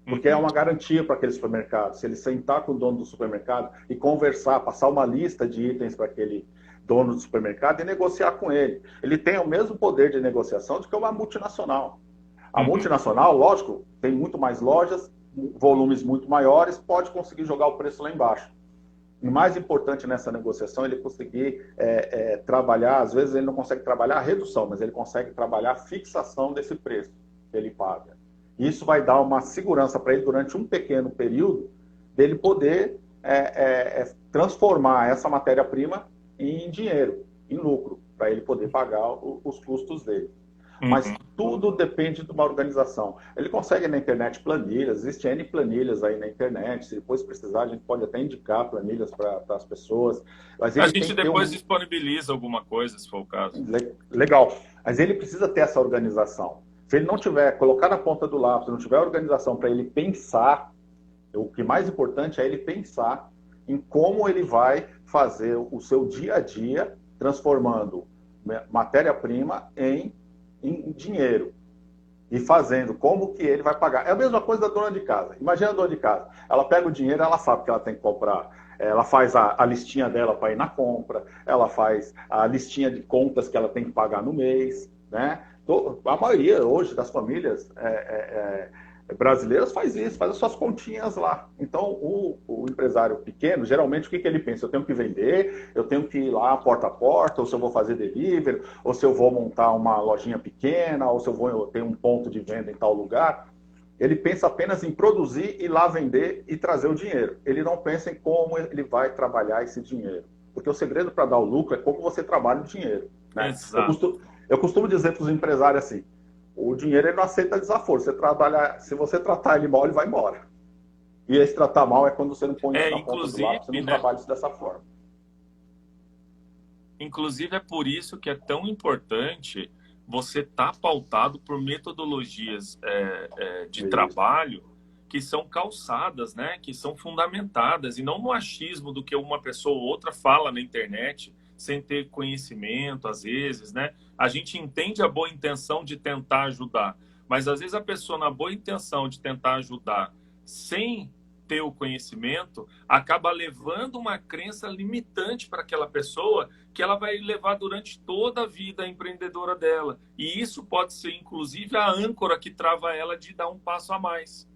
Porque é uma garantia para aquele supermercado. Se ele sentar com o dono do supermercado e conversar, passar uma lista de itens para aquele dono do supermercado e negociar com ele. Ele tem o mesmo poder de negociação do que uma multinacional. A multinacional, lógico, tem muito mais lojas, volumes muito maiores, pode conseguir jogar o preço lá embaixo. O mais importante nessa negociação é ele conseguir trabalhar, às vezes ele não consegue trabalhar a redução, mas ele consegue trabalhar a fixação desse preço que ele paga. Isso vai dar uma segurança para ele durante um pequeno período dele poder transformar essa matéria-prima em dinheiro, em lucro, para ele poder pagar os custos dele. Mas tudo depende de uma organização. Ele consegue na internet planilhas, existe N planilhas aí na internet, se depois precisar a gente pode até indicar planilhas para as pessoas. Mas a gente depois disponibiliza alguma coisa, se for o caso. Legal, mas ele precisa ter essa organização. Se ele não tiver, colocar na ponta do lápis, não tiver organização para ele pensar, o que mais importante é ele pensar em como ele vai fazer o seu dia a dia, transformando matéria-prima em dinheiro. E fazendo como que ele vai pagar. É a mesma coisa da dona de casa. Imagina a dona de casa. Ela pega o dinheiro, ela sabe que ela tem que comprar. Ela faz a listinha dela para ir na compra. Ela faz a listinha de contas que ela tem que pagar no mês, né? A maioria hoje das famílias brasileiras faz isso, faz as suas continhas lá. Então, o empresário pequeno, geralmente, o que ele pensa? Eu tenho que vender, eu tenho que ir lá porta a porta, ou se eu vou fazer delivery, ou se eu vou montar uma lojinha pequena, ou se eu ter um ponto de venda em tal lugar. Ele pensa apenas em produzir, ir lá vender e trazer o dinheiro. Ele não pensa em como ele vai trabalhar esse dinheiro. Porque o segredo para dar o lucro é como você trabalha o dinheiro. Né? Exato. Eu costumo dizer para os empresários assim, o dinheiro ele não aceita desaforo. Se você tratar ele mal, ele vai embora. E esse tratar mal é quando você não põe isso na ponta do Inclusive, lápis, você não né? trabalha isso dessa forma. Inclusive é por isso que é tão importante você estar pautado por metodologias de Isso. trabalho que são calçadas, né? Que são fundamentadas e não no achismo do que uma pessoa ou outra fala na internet sem ter conhecimento, às vezes, né? A gente entende a boa intenção de tentar ajudar, mas às vezes a pessoa na boa intenção de tentar ajudar sem ter o conhecimento acaba levando uma crença limitante para aquela pessoa que ela vai levar durante toda a vida empreendedora dela. E isso pode ser, inclusive, a âncora que trava ela de dar um passo a mais.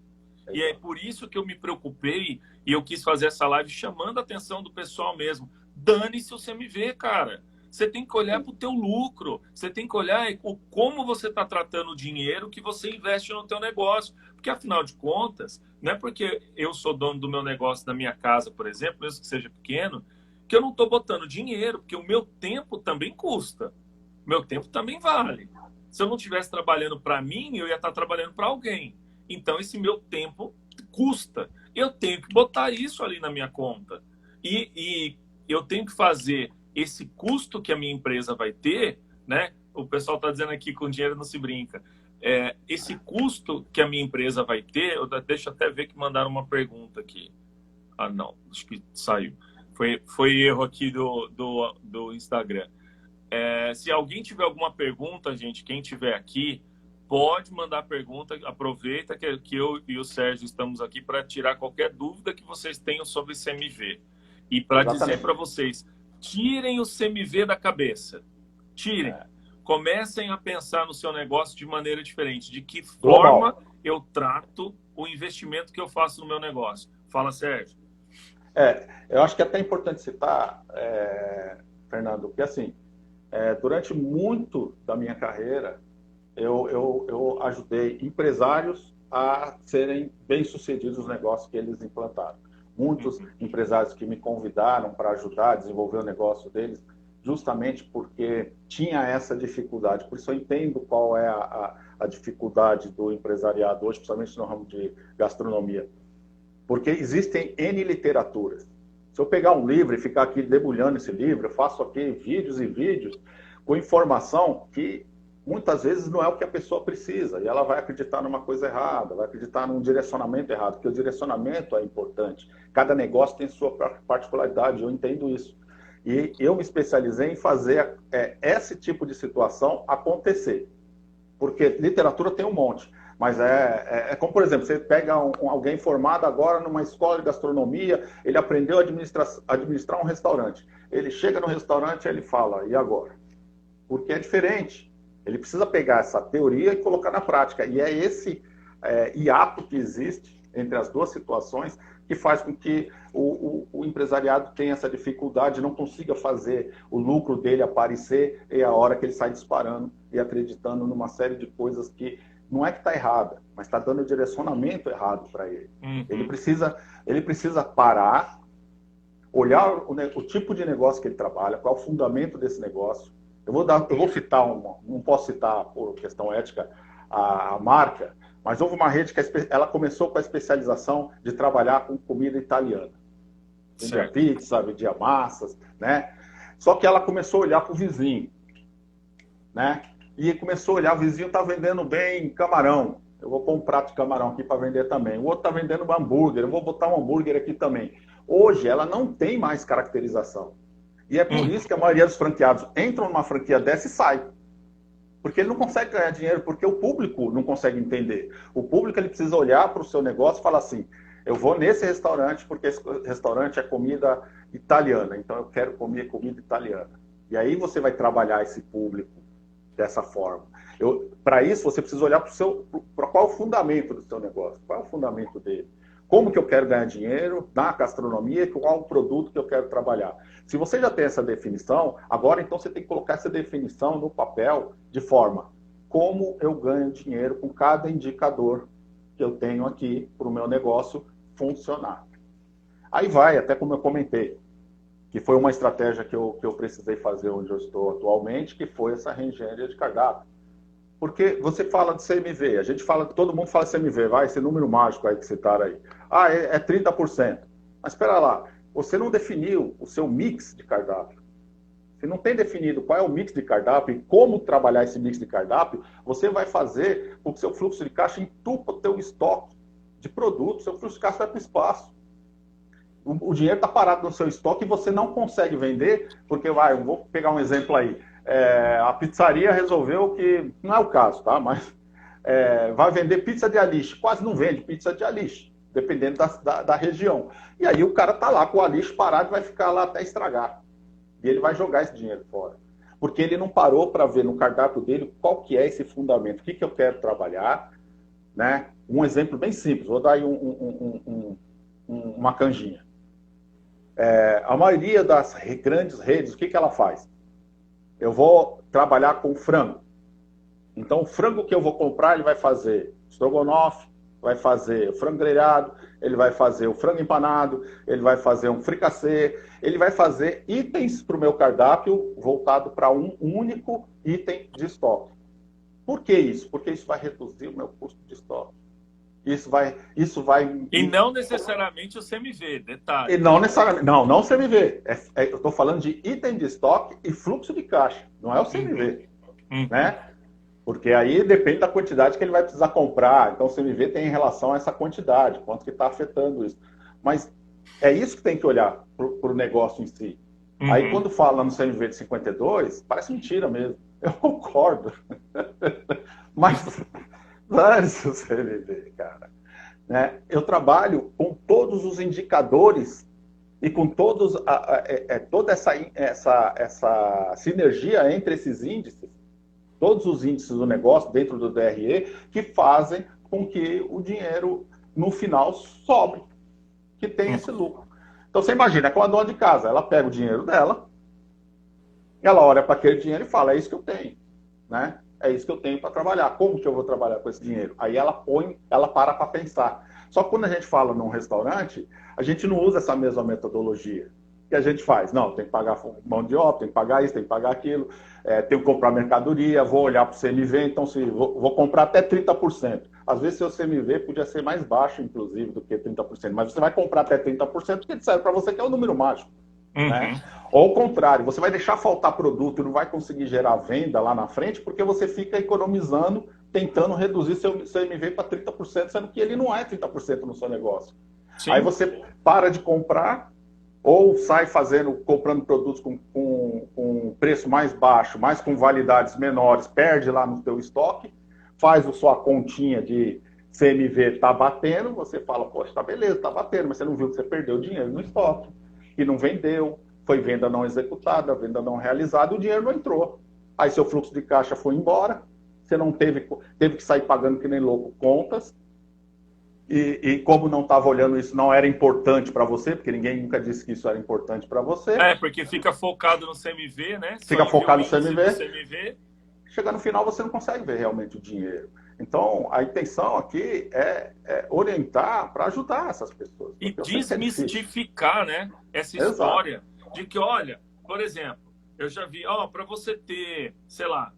E é por isso que eu me preocupei e eu quis fazer essa live chamando a atenção do pessoal mesmo. Dane-se o CMV, cara. Você tem que olhar para o teu lucro. Você tem que olhar como você está tratando o dinheiro que você investe no teu negócio. Porque, afinal de contas, não é porque eu sou dono do meu negócio da minha casa, por exemplo, mesmo que seja pequeno, que eu não estou botando dinheiro, porque o meu tempo também custa. Meu tempo também vale. Se eu não estivesse trabalhando para mim, eu ia estar trabalhando para alguém. Então, esse meu tempo custa. Eu tenho que botar isso ali na minha conta. E eu tenho que fazer esse custo que a minha empresa vai ter, né? O pessoal está dizendo aqui, com dinheiro não se brinca. Esse custo que a minha empresa vai ter, deixa eu até ver que mandaram uma pergunta aqui. Ah, não, acho que saiu. Foi erro aqui do Instagram. Se alguém tiver alguma pergunta, gente, quem tiver aqui, pode mandar pergunta. Aproveita que eu e o Sérgio estamos aqui para tirar qualquer dúvida que vocês tenham sobre CMV. E para dizer para vocês, tirem o CMV da cabeça. Tirem. Comecem a pensar no seu negócio de maneira diferente. De que forma eu trato o investimento que eu faço no meu negócio? Fala, Sérgio. Eu acho que é até importante citar, Fernando, que assim, durante muito da minha carreira, eu ajudei empresários a serem bem-sucedidos nos negócios que eles implantaram. Muitos empresários que me convidaram para ajudar a desenvolver o negócio deles, justamente porque tinha essa dificuldade. Por isso eu entendo qual é a dificuldade do empresariado hoje, principalmente no ramo de gastronomia. Porque existem N literaturas. Se eu pegar um livro e ficar aqui debulhando esse livro, eu faço aqui vídeos e vídeos com informação que muitas vezes não é o que a pessoa precisa, e ela vai acreditar numa coisa errada, vai acreditar num direcionamento errado, porque o direcionamento é importante. Cada negócio tem sua particularidade, eu entendo isso. E eu me especializei em fazer esse tipo de situação acontecer, porque literatura tem um monte, mas é como, por exemplo, você pega alguém formado agora numa escola de gastronomia, ele aprendeu a administrar um restaurante, ele chega no restaurante e ele fala, e agora? Porque é diferente. Ele precisa pegar essa teoria e colocar na prática. E é esse hiato que existe entre as duas situações que faz com que o empresariado tenha essa dificuldade, não consiga fazer o lucro dele aparecer e a hora que ele sai disparando e acreditando numa série de coisas que não é que está errada, mas está dando o direcionamento errado para ele. Ele precisa parar, olhar o tipo de negócio que ele trabalha, qual é o fundamento desse negócio. Eu vou citar não posso citar por questão ética a marca, mas houve uma rede que ela começou com a especialização de trabalhar com comida italiana. Vendia pizza, vendia massas, né? Só que ela começou a olhar para o vizinho, né? E começou a olhar, o vizinho está vendendo bem camarão. Eu vou pôr um prato de camarão aqui para vender também. O outro está vendendo hambúrguer, eu vou botar um hambúrguer aqui também. Hoje ela não tem mais caracterização. E é por isso que a maioria dos franqueados entram numa franquia dessa e sai. Porque ele não consegue ganhar dinheiro, porque o público não consegue entender. O público ele precisa olhar para o seu negócio e falar assim, eu vou nesse restaurante porque esse restaurante é comida italiana, então eu quero comer comida italiana. E aí você vai trabalhar esse público dessa forma. Para isso, você precisa olhar para qual é o fundamento do seu negócio, qual é o fundamento dele. Como que eu quero ganhar dinheiro na gastronomia, qual é o produto que eu quero trabalhar. Se você já tem essa definição, agora então você tem que colocar essa definição no papel de forma como eu ganho dinheiro com cada indicador que eu tenho aqui para o meu negócio funcionar. Aí vai, até como eu comentei, que foi uma estratégia que eu precisei fazer onde eu estou atualmente, que foi essa reengenharia de cardápio. Porque você fala de CMV, a gente fala, todo mundo fala de CMV, vai, esse número mágico aí que citaram aí. Ah, é 30%. Mas espera lá, você não definiu o seu mix de cardápio. Se não tem definido qual é o mix de cardápio e como trabalhar esse mix de cardápio, você vai fazer com que seu fluxo de caixa entupa o teu estoque de produtos, seu fluxo de caixa vai para o espaço. O dinheiro está parado no seu estoque e você não consegue vender, porque, eu vou pegar um exemplo aí, a pizzaria resolveu que, não é o caso, tá? Mas vai vender pizza de aliche, quase não vende pizza de aliche, dependendo da região. E aí o cara está lá com o aliche parado e vai ficar lá até estragar. E ele vai jogar esse dinheiro fora. Porque ele não parou para ver no cardápio dele qual que é esse fundamento, o que eu quero trabalhar, né? Um exemplo bem simples, vou dar aí uma canjinha. A maioria das grandes redes, o que ela faz? Eu vou trabalhar com frango. Então, o frango que eu vou comprar, ele vai fazer estrogonofe, vai fazer o frango grelhado, ele vai fazer o frango empanado, ele vai fazer um fricassê, ele vai fazer itens para o meu cardápio voltado para um único item de estoque. Por que isso? Porque isso vai reduzir o meu custo de estoque. Isso vai... E não necessariamente o CMV, detalhe. E não necessariamente. Não CMV. Eu estou falando de item de estoque e fluxo de caixa. Não é o CMV. Né? Porque aí depende da quantidade que ele vai precisar comprar. Então o CMV tem em relação a essa quantidade, quanto que está afetando isso. Mas é isso que tem que olhar para o negócio em si. Aí quando fala no CMV de 52, parece mentira mesmo. Eu concordo. Mas... dane-se o CMV, cara. Né? Eu trabalho com todos os indicadores e com toda essa sinergia entre esses índices, todos os índices do negócio dentro do DRE, que fazem com que o dinheiro, no final, sobre, que tem esse lucro. Então, você imagina, com a dona de casa, ela pega o dinheiro dela, ela olha para aquele dinheiro e fala, é isso que eu tenho, né? É isso que eu tenho para trabalhar. Como que eu vou trabalhar com esse dinheiro? Aí ela para pensar. Só que quando a gente fala num restaurante, a gente não usa essa mesma metodologia. O que a gente faz? Não, tem que pagar mão de obra, tem que pagar isso, tem que pagar aquilo, tem que comprar mercadoria, vou olhar para o CMV, então vou comprar até 30%. Às vezes seu CMV podia ser mais baixo, inclusive, do que 30%, mas você vai comprar até 30% porque disseram para você que é o número mágico. Né? Ou ao contrário, você vai deixar faltar produto e não vai conseguir gerar venda lá na frente porque você fica economizando, tentando reduzir seu CMV para 30%, sendo que ele não é 30% no seu negócio. Sim. Aí você para de comprar ou sai comprando produtos com preço mais baixo, mas com validades menores, perde lá no seu estoque, faz a sua continha de CMV tá batendo, você fala, poxa, tá beleza, tá batendo, mas você não viu que você perdeu dinheiro no estoque. Que não vendeu, foi venda não executada, venda não realizada, o dinheiro não entrou. Aí seu fluxo de caixa foi embora, você não teve que sair pagando que nem louco contas, e como não estava olhando isso, não era importante para você, porque ninguém nunca disse que isso era importante para você. Porque fica focado no CMV, né? Fica focado no CMV. Chega no final, você não consegue ver realmente o dinheiro. Então, a intenção aqui é orientar para ajudar essas pessoas. E desmistificar, né, essa história de que, olha, por exemplo, eu já vi, para você ter, sei lá,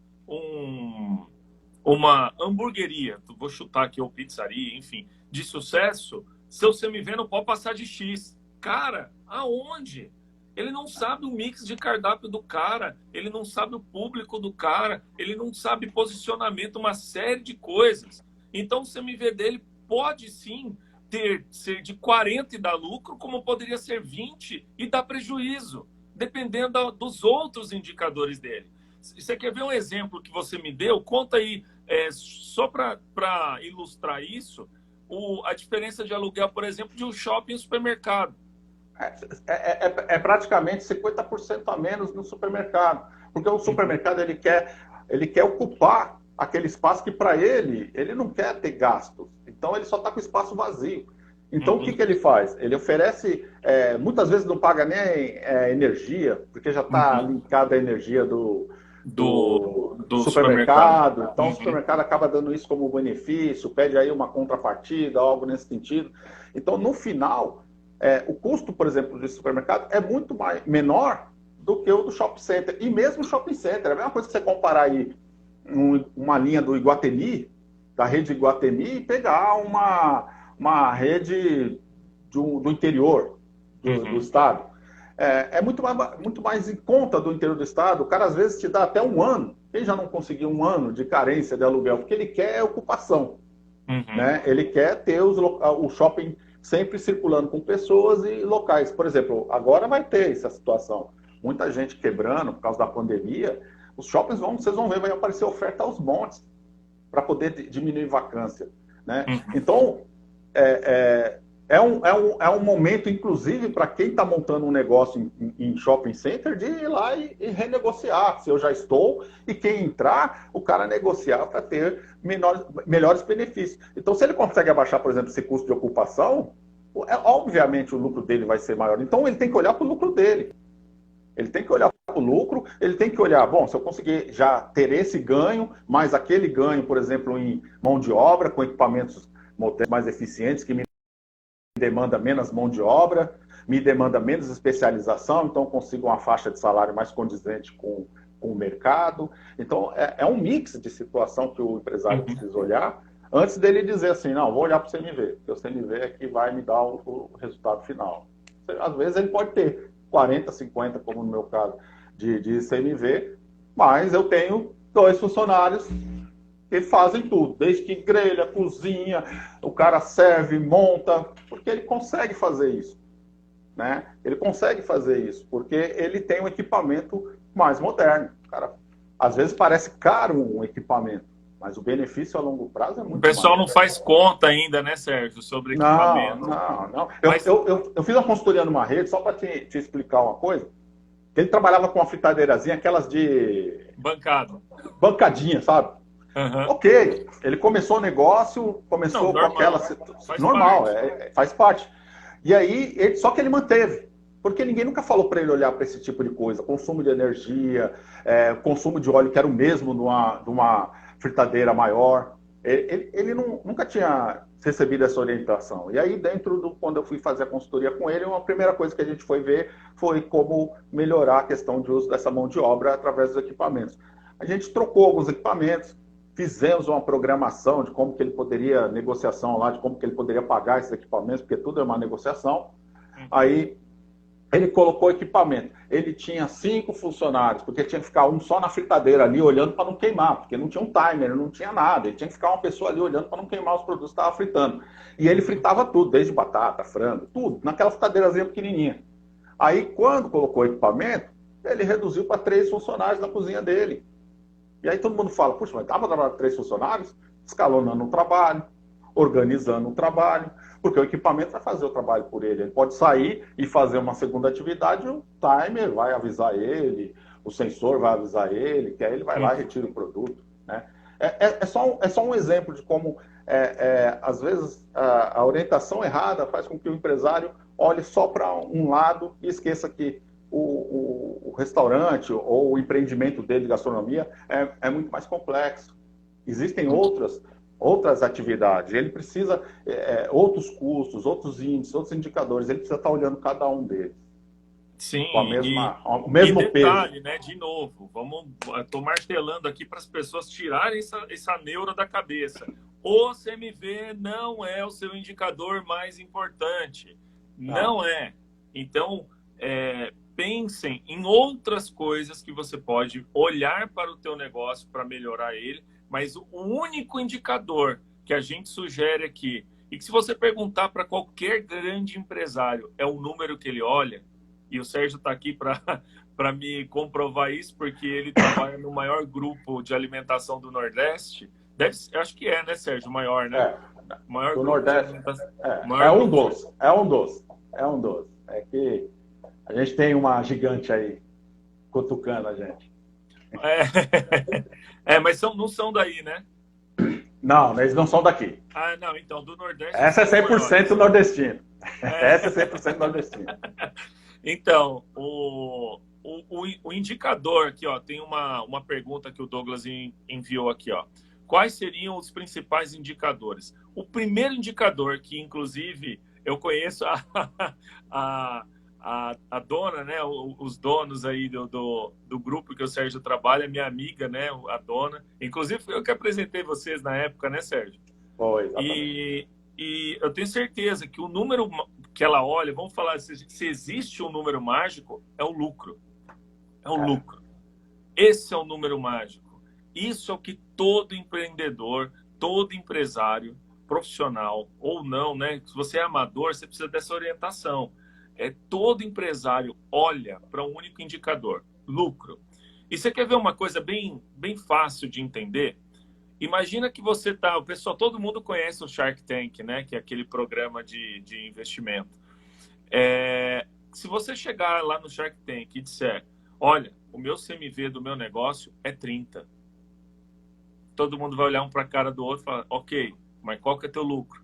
uma hamburgueria, vou chutar aqui, ou pizzaria, enfim, de sucesso, seu CMV não pode passar de X. Cara, aonde? Ele não sabe o mix de cardápio do cara, ele não sabe o público do cara, ele não sabe posicionamento, uma série de coisas. Então, o CMV dele pode sim ser de 40 e dar lucro, como poderia ser 20 e dar prejuízo, dependendo dos outros indicadores dele. Você quer ver um exemplo que você me deu? Conta aí, só para ilustrar isso, a diferença de aluguel, por exemplo, de um shopping e um supermercado. É praticamente 50% a menos no supermercado. Porque o supermercado ele quer ocupar aquele espaço que para ele não quer ter gastos. Então ele só está com o espaço vazio. Então o que, que ele faz? Ele oferece, muitas vezes não paga nem energia, porque já está linkada a energia do supermercado. Então o supermercado acaba dando isso como benefício, pede aí uma contrapartida, algo nesse sentido. Então no final, o custo, por exemplo, do supermercado é muito menor do que o do shopping center. E mesmo o shopping center, é a mesma coisa que você comparar aí uma linha do Iguatemi, da rede Iguatemi, e pegar uma rede do interior do estado. É muito mais em conta do interior do estado. O cara às vezes te dá até um ano. Quem já não conseguiu um ano de carência de aluguel? Porque ele quer ocupação. Né? Ele quer ter o shopping sempre circulando com pessoas e locais. Por exemplo, agora vai ter essa situação. Muita gente quebrando por causa da pandemia. Os shoppings vocês vão ver, vai aparecer oferta aos montes para poder diminuir vacância. Né? Então, é um momento, inclusive, para quem está montando um negócio em shopping center, de ir lá e renegociar. Se eu já estou, e quem entrar, o cara negociar para ter melhores benefícios. Então, se ele consegue abaixar, por exemplo, esse custo de ocupação, obviamente o lucro dele vai ser maior. Então, ele tem que olhar para o lucro dele. Ele tem que olhar para o lucro, ele tem que olhar, bom, se eu conseguir já ter esse ganho, mais aquele ganho, por exemplo, em mão de obra, com equipamentos mais eficientes, que me demanda menos mão de obra, me demanda menos especialização, então consigo uma faixa de salário mais condizente com o mercado. Então, é um mix de situação que o empresário precisa olhar, antes dele dizer assim, não, vou olhar para o CMV, porque o CMV é que vai me dar o resultado final. Às vezes ele pode ter 40, 50, como no meu caso, de CMV, mas eu tenho 2 funcionários que fazem tudo, desde que grelha, cozinha, o cara serve, monta, porque ele consegue fazer isso. Né? Ele consegue fazer isso, porque ele tem um equipamento mais moderno. Cara, às vezes parece caro um equipamento, mas o benefício a longo prazo é muito maior. O pessoal não faz conta ainda, né, Sérgio, sobre equipamento. Não. Eu fiz uma consultoria numa rede, só para te explicar uma coisa. Ele trabalhava com uma fritadeirazinha, aquelas de... Bancadinha, sabe? Ok, ele começou o negócio, começou com aquela... Normal, faz parte. E aí, só que ele manteve. Porque ninguém nunca falou para ele olhar para esse tipo de coisa. Consumo de energia, consumo de óleo, que era o mesmo de uma fritadeira maior. Ele nunca tinha recebido essa orientação. E aí, quando eu fui fazer a consultoria com ele, uma primeira coisa que a gente foi ver foi como melhorar a questão de uso dessa mão de obra através dos equipamentos. A gente trocou alguns equipamentos, fizemos uma programação de como que ele poderia, negociação lá, de como que ele poderia pagar esses equipamentos, porque tudo é uma negociação. Aí ele colocou equipamento. Ele tinha 5 funcionários, porque tinha que ficar um só na fritadeira ali, olhando para não queimar, porque não tinha um timer, não tinha nada. Ele tinha que ficar uma pessoa ali olhando para não queimar os produtos que estava fritando. E ele fritava tudo, desde batata, frango, tudo, naquela fritadeirazinha pequenininha. Aí, quando colocou equipamento, ele reduziu para 3 funcionários na cozinha dele. E aí todo mundo fala, puxa, mas dá para trabalhar com 3 funcionários? Escalonando o trabalho, organizando o trabalho, porque o equipamento vai fazer o trabalho por ele. Ele pode sair e fazer uma segunda atividade, o timer vai avisar ele, o sensor vai avisar ele, que aí ele vai lá e retira o produto. Né? É só um exemplo de como, às vezes, a orientação errada faz com que o empresário olhe só para um lado e esqueça que o restaurante ou o empreendimento dele de gastronomia é muito mais complexo. Existem outras atividades. Ele precisa outros custos, outros índices, outros indicadores. Ele precisa estar olhando cada um deles. Sim, com o mesmo detalhe, peso. Né, de novo, estou martelando aqui para as pessoas tirarem essa neura da cabeça. O CMV não é o seu indicador mais importante. Não é. Então, pensem em outras coisas que você pode olhar para o teu negócio para melhorar ele, mas o único indicador que a gente sugere aqui, e que se você perguntar para qualquer grande empresário, é o número que ele olha, e o Sérgio está aqui para me comprovar isso, porque ele trabalha no maior grupo de alimentação do Nordeste. Acho que né, Sérgio? O maior, né? Maior do Nordeste. É um dos. É que a gente tem uma gigante aí cutucando a gente. Mas não são daí, né? Não, eles não são daqui. Ah, não, então, do Nordeste Essa é são os 100% maiores. nordestino. É. Essa é 100% nordestina. Então, o indicador aqui, ó, tem uma pergunta que o Douglas enviou aqui, ó. Quais seriam os principais indicadores? O primeiro indicador, que inclusive eu conheço a, a dona, né, os donos aí do grupo que o Sérgio trabalha, minha amiga, né, a dona. Inclusive, foi eu que apresentei vocês na época, né, Sérgio? Foi, exatamente. E, e eu tenho certeza que o número que ela olha, vamos falar, se existe um número mágico, é o lucro. É o É, lucro. Esse é o número mágico. Isso é o que todo empreendedor, todo empresário, profissional ou não, né? Se você é amador, você precisa dessa orientação. Todo empresário olha para um único indicador, lucro. E você quer ver uma coisa bem fácil de entender? Imagina que você tá, o pessoal, todo mundo conhece o Shark Tank, né? Que é aquele programa de investimento. Se você chegar lá no Shark Tank e disser, olha, o meu CMV do meu negócio é 30, todo mundo vai olhar um para a cara do outro e falar, ok, mas qual que é teu lucro?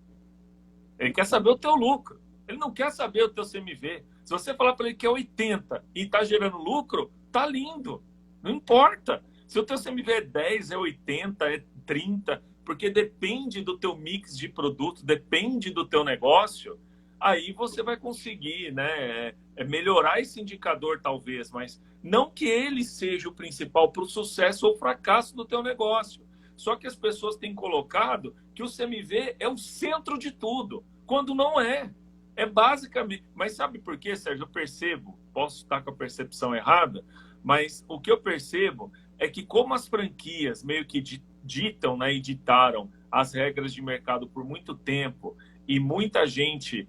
Ele quer saber o teu lucro. Ele não quer saber o teu CMV. Se você falar para ele que é 80 e está gerando lucro, tá lindo. Não importa. Se o teu CMV é 10, é 80, é 30, porque depende do teu mix de produto, depende do teu negócio, aí você vai conseguir, né, melhorar esse indicador talvez, mas não que ele seja o principal para o sucesso ou fracasso do teu negócio. Só que as pessoas têm colocado que o CMV é o centro de tudo, quando não é. É basicamente. Mas sabe por quê, Sérgio? Eu percebo, posso estar com a percepção errada, mas o que eu percebo é que, como as franquias meio que ditam, né, e ditaram as regras de mercado por muito tempo, e muita gente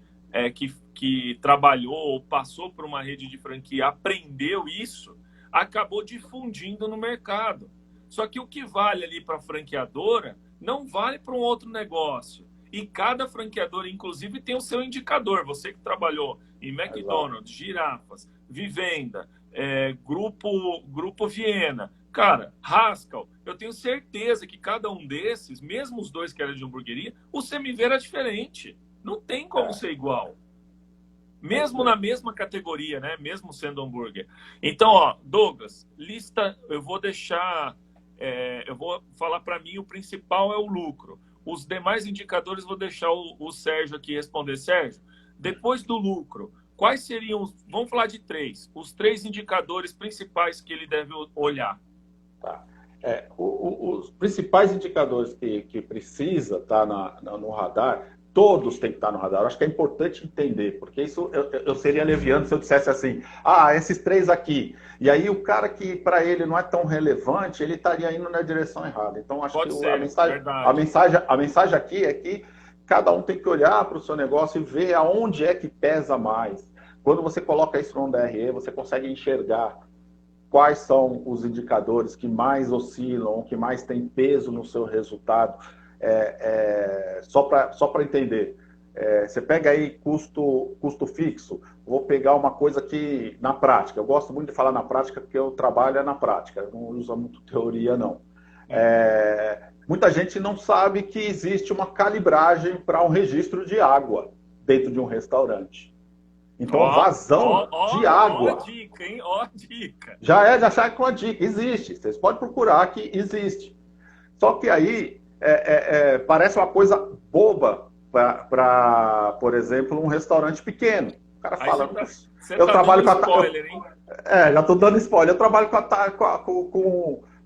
que trabalhou ou passou por uma rede de franquia aprendeu isso, acabou difundindo no mercado. Só que o que vale ali para a franqueadora não vale para um outro negócio. E cada franqueadora, inclusive, tem o seu indicador. Você que trabalhou em exato. McDonald's, Girafas, Vivenda, Grupo Viena, cara, Haskell, eu tenho certeza que cada um desses, mesmo os dois que eram de hamburgueria, o CMV era diferente. Não tem como É, ser igual. é isso Mesmo na mesmo. mesma categoria, né? Mesmo sendo hambúrguer. Então, ó, Douglas, lista, eu vou deixar, eu vou falar para mim, o principal é o lucro. Os demais indicadores vou deixar o Sérgio aqui responder. Sérgio, depois do lucro, quais seriam, vamos falar de três, os três indicadores principais que ele deve olhar? Tá. Os principais indicadores que precisa estar no radar, todos têm que estar no radar. Eu acho que é importante entender, porque isso eu seria leviano se eu dissesse assim, esses três aqui. E aí o cara que para ele não é tão relevante, ele estaria indo na direção errada. Então acho que Pode ser, verdade. a mensagem aqui é que cada um tem que olhar para o seu negócio e ver aonde é que pesa mais. Quando você coloca isso no DRE, você consegue enxergar quais são os indicadores que mais oscilam, que mais têm peso no seu resultado. Só para entender, você pega aí custo fixo, vou pegar uma coisa que, na prática, eu gosto muito de falar na prática porque eu trabalho na prática, eu não uso muito teoria, não. Uhum. Muita gente não sabe que existe uma calibragem para um registro de água dentro de um restaurante. Então, a vazão de Ó a água dica, hein? Ó a dica. já sai com a dica. Existe. Vocês podem procurar que existe. Só que aí parece uma coisa boba para, por exemplo, um restaurante pequeno. O cara Aí fala, você eu tá dando trabalho com spoiler, hein? já estou dando spoiler. Eu trabalho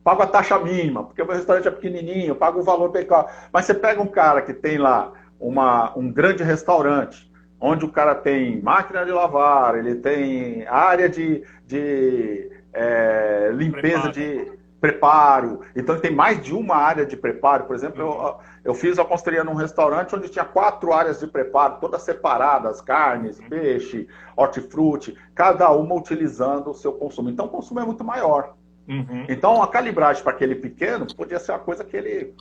pago a taxa mínima, porque o meu restaurante é pequenininho, eu pago o valor pequeno. Mas você pega um cara que tem lá um grande restaurante, onde o cara tem máquina de lavar, ele tem área de limpeza Preparo. de preparo, então ele tem mais de uma área de preparo. Por exemplo, Uhum. eu fiz a consultoria num restaurante onde tinha 4 áreas de preparo, todas separadas, carnes, Uhum. peixe, hortifruti, cada uma utilizando o seu consumo. Então o consumo é muito maior. Uhum. Então a calibragem para aquele pequeno podia ser uma coisa que ele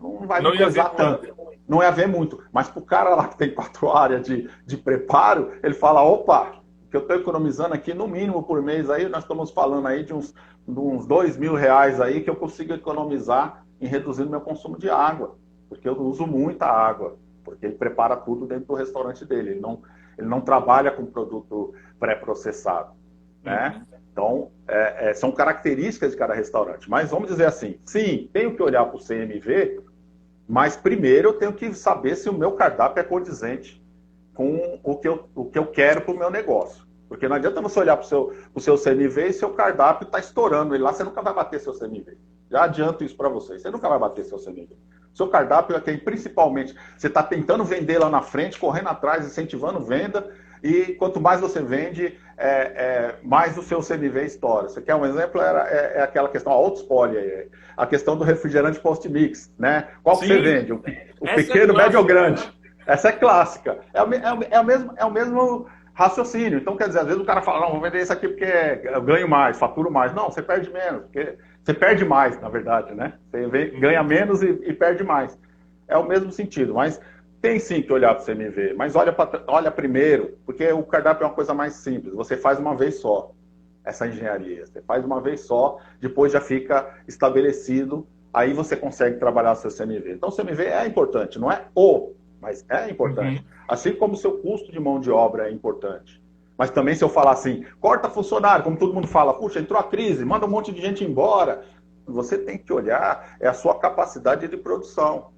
não vai me Não ia ver coisar tanto. muito. Não ia ver muito. Mas para o cara lá que tem 4 áreas de preparo, ele fala, opa, que eu estou economizando aqui no mínimo por mês, aí nós estamos falando aí de uns uns R$ 2.000 aí que eu consigo economizar em reduzindo meu consumo de água, porque eu uso muita água, porque ele prepara tudo dentro do restaurante dele, ele não trabalha com produto pré-processado, né? Uhum. Então, são características de cada restaurante. Mas vamos dizer assim, sim, tenho que olhar para o CMV, mas primeiro eu tenho que saber se o meu cardápio é condizente com o que eu quero para o meu negócio. Porque não adianta você olhar para o seu CMV e seu cardápio está estourando ele lá, você nunca vai bater seu CMV. Já adianto isso para vocês, você nunca vai bater seu CMV. Seu cardápio é quem principalmente você está tentando vender lá na frente, correndo atrás, incentivando venda, e quanto mais você vende, mais o seu CMV estoura. Você quer um exemplo? É aquela questão, outro spoiler aí, a questão do refrigerante post-mix, né? Qual que você Sim, vende? O essa é pequeno, médio ou clássica. grande? Essa é clássica. É o mesmo raciocínio. Então, quer dizer, às vezes o cara fala, não, vou vender isso aqui porque eu ganho mais, faturo mais. Não, você perde menos, porque você perde mais, na verdade, né? Você ganha Uhum. menos e perde mais. É o mesmo sentido, mas tem sim que olhar para o CMV, mas olha primeiro, porque o cardápio é uma coisa mais simples, você faz uma vez só essa engenharia, você faz uma vez só, depois já fica estabelecido, aí você consegue trabalhar o seu CMV. Então o CMV é importante, não é mas é importante. Uhum. Assim como o seu custo de mão de obra é importante. Mas também se eu falar assim, corta funcionário, como todo mundo fala, puxa, entrou a crise, manda um monte de gente embora. Você tem que olhar a sua capacidade de produção.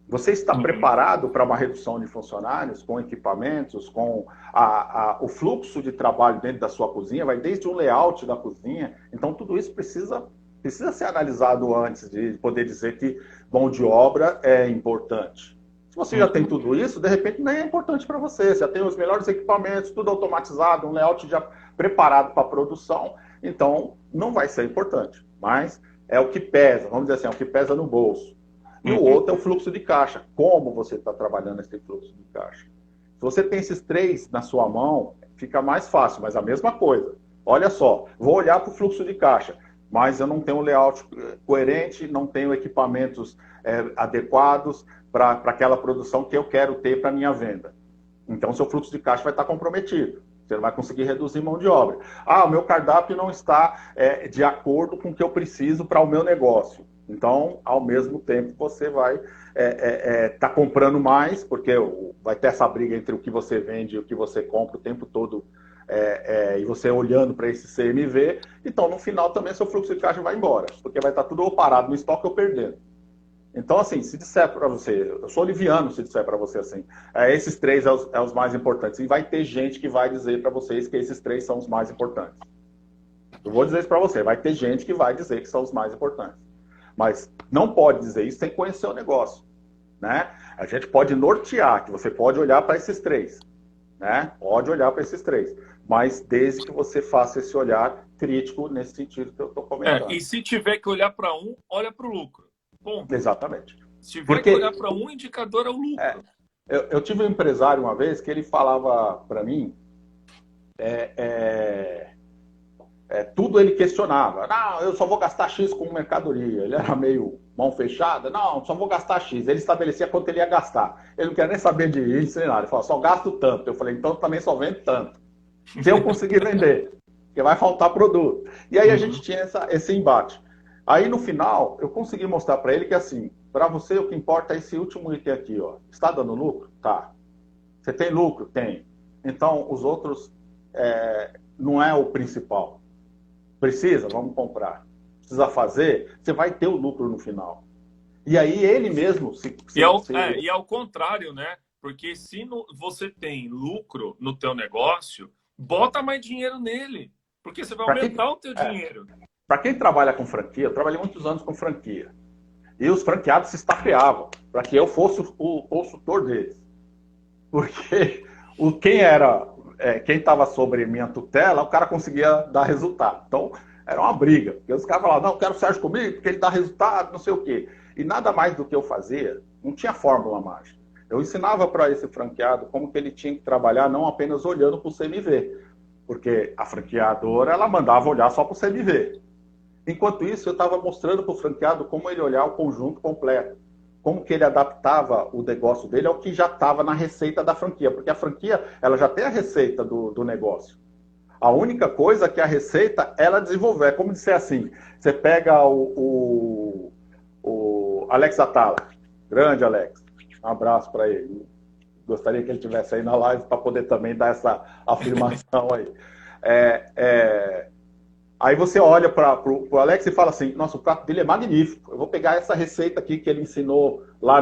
Você está Uhum. preparado para uma redução de funcionários, com equipamentos, com o fluxo de trabalho dentro da sua cozinha, vai desde o layout da cozinha. Então, tudo isso precisa ser analisado antes de poder dizer que mão de obra é importante. Se você já tem Uhum. tudo isso, de repente nem é importante para você. Você já tem os melhores equipamentos, tudo automatizado, um layout já preparado para a produção, então não vai ser importante. Mas é o que pesa, vamos dizer assim, é o que pesa no bolso. E o Uhum. outro é o fluxo de caixa. Como você está trabalhando esse fluxo de caixa? Se você tem esses três na sua mão, fica mais fácil, mas a mesma coisa. Olha só, vou olhar para o fluxo de caixa, mas eu não tenho um layout coerente, não tenho equipamentos adequados para aquela produção que eu quero ter para minha venda. Então, seu fluxo de caixa vai estar comprometido. Você não vai conseguir reduzir mão de obra. Ah, o meu cardápio não está de acordo com o que eu preciso para o meu negócio. Então, ao mesmo tempo, você vai estar comprando mais, porque vai ter essa briga entre o que você vende e o que você compra o tempo todo, e você olhando para esse CMV. Então, no final, também seu fluxo de caixa vai embora, porque vai estar tudo ou parado no estoque ou perdendo. Então, assim, se disser para você, eu sou liviano se disser para você assim, esses três é os mais importantes. E vai ter gente que vai dizer para vocês que esses três são os mais importantes. Eu vou dizer isso para você, vai ter gente que vai dizer que são os mais importantes. Mas não pode dizer isso sem conhecer o negócio, né? A gente pode nortear, que você pode olhar para esses três, né? Pode olhar para esses três, mas desde que você faça esse olhar crítico nesse sentido que eu estou E comentando. se tiver que olhar para um, olha para o lucro. Ponto. Exatamente. Se tiver que olhar Porque para um indicador, é o lucro. eu tive um empresário uma vez que ele falava para mim, é, é, tudo ele questionava. Não, eu só vou gastar X com mercadoria. Ele era meio mão fechada. Não, só vou gastar X. Ele estabelecia quanto ele ia gastar. Ele não quer nem saber de índice nem nada. Ele falou, só gasto tanto. Eu falei, então também só vendo tanto. Se eu conseguir vender, porque vai faltar produto. E aí a gente Uhum. tinha esse embate. Aí no final, eu consegui mostrar para ele que assim, para você o que importa é esse último item aqui, ó. Está dando lucro? Tá. Você tem lucro? Tem. Então, os outros não é o principal. Precisa? Vamos comprar. Precisa fazer? Você vai ter o lucro no final. E aí ele mesmo E ao contrário, né? Porque se você tem lucro no teu negócio, bota mais dinheiro nele, porque você vai para quem, aumentar o teu dinheiro. quem trabalha com franquia, eu trabalhei muitos anos com franquia. E os franqueados se estapeavam para que eu fosse o consultor deles. Porque quem estava sobre minha tutela, o cara conseguia dar resultado. Então, era uma briga. Porque os caras falavam, não, eu quero o Sérgio comigo, porque ele dá resultado, não sei o quê. E nada mais do que eu fazia, não tinha fórmula mágica. Eu ensinava para esse franqueado como que ele tinha que trabalhar, não apenas olhando para o CMV. Porque a franqueadora, ela mandava olhar só para o CMV. Enquanto isso, eu estava mostrando para o franqueado como ele olhar o conjunto completo, como que ele adaptava o negócio dele ao que já estava na receita da franquia, porque a franquia ela já tem a receita do negócio. A única coisa que a receita, ela desenvolveu. É como dizer assim, você pega o Alex Atala, grande Alex, um abraço para ele. Gostaria que ele estivesse aí na live para poder também dar essa afirmação aí. Aí você olha para o Alex e fala assim, nossa, o prato dele é magnífico. Eu vou pegar essa receita aqui que ele ensinou lá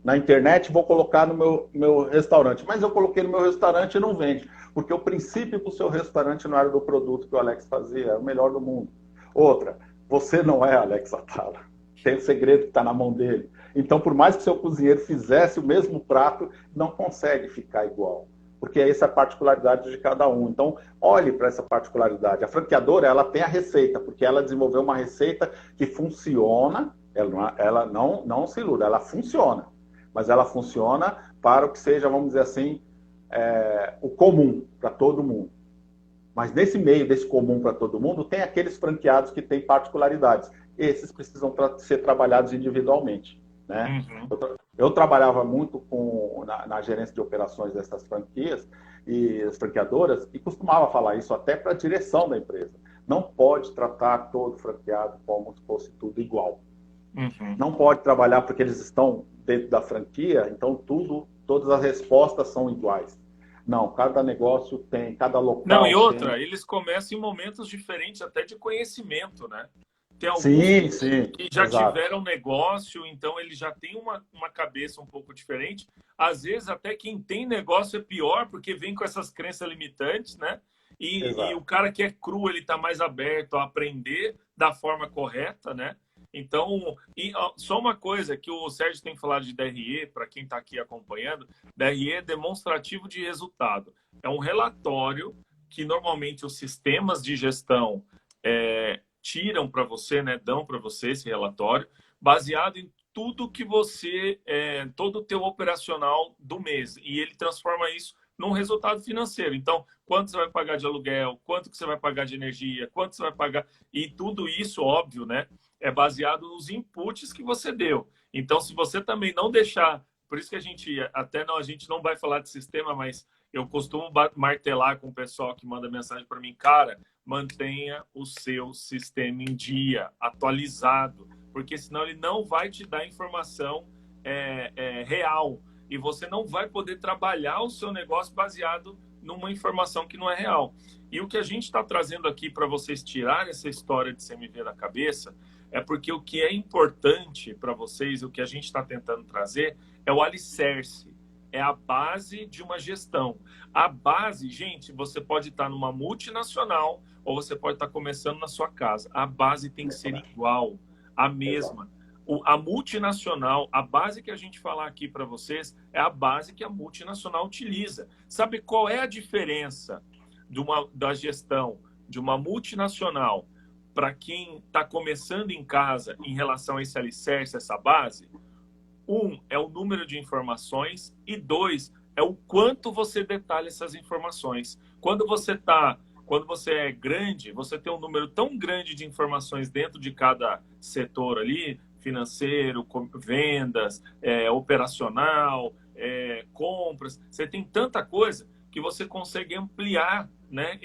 na internet e vou colocar no meu restaurante. Mas eu coloquei no meu restaurante e não vende. Porque o princípio do seu restaurante não era do produto que o Alex fazia, é o melhor do mundo. Outra, você não é Alex Atala. Tem o segredo que está na mão dele. Então, por mais que seu cozinheiro fizesse o mesmo prato, não consegue ficar igual. Porque essa é a particularidade de cada um. Então, olhe para essa particularidade. A franqueadora, ela tem a receita, porque ela desenvolveu uma receita que funciona, ela não se iluda, ela funciona. Mas ela funciona para o que seja, vamos dizer assim, o comum para todo mundo. Mas nesse meio desse comum para todo mundo, tem aqueles franqueados que têm particularidades. Esses precisam ser trabalhados individualmente. Né? Uhum. Eu trabalhava muito na gerência de operações dessas franquias e as franqueadoras e costumava falar isso até para a direção da empresa. Não pode tratar todo franqueado como se fosse tudo igual. Uhum. Não pode trabalhar porque eles estão dentro da franquia, então todas as respostas são iguais. Não, cada negócio tem, cada local Não, e outra, tem. eles começam em momentos diferentes até de conhecimento, né? Tem alguns Sim, sim, que já exato. tiveram negócio, então ele já tem uma cabeça um pouco diferente. Às vezes, até quem tem negócio é pior, porque vem com essas crenças limitantes, né? E o Exato. cara que é cru, ele está mais aberto a aprender da forma correta, né? Então, só uma coisa que o Sérgio tem falado de DRE, para quem está aqui acompanhando, DRE é demonstrativo de resultado. É um relatório que normalmente os sistemas de gestão tiram para você, né, dão para você esse relatório, baseado em tudo que você, todo o teu operacional do mês. E ele transforma isso num resultado financeiro. Então, quanto você vai pagar de aluguel, quanto que você vai pagar de energia, quanto você vai pagar... E tudo isso, óbvio, né, é baseado nos inputs que você deu. Então, se você também não deixar... Por isso que a gente não vai falar de sistema, mas eu costumo martelar com o pessoal que manda mensagem para mim, cara, mantenha o seu sistema em dia, atualizado, porque senão ele não vai te dar informação real e você não vai poder trabalhar o seu negócio baseado numa informação que não é real. E o que a gente está trazendo aqui para vocês tirarem essa história de CMV da cabeça é porque o que é importante para vocês, o que a gente está tentando trazer é o alicerce, é a base de uma gestão. A base, gente, você pode estar numa multinacional ou você pode estar começando na sua casa. A base tem que ser igual, a mesma. A multinacional, a base que a gente falar aqui para vocês é a base que a multinacional utiliza. Sabe qual é a diferença da gestão de uma multinacional para quem está começando em casa em relação a esse alicerce, essa base? Um, é o número de informações e dois, é o quanto você detalha essas informações. Quando você é grande, você tem um número tão grande de informações dentro de cada setor ali, financeiro, vendas, operacional, compras. Você tem tanta coisa que você consegue ampliar, né,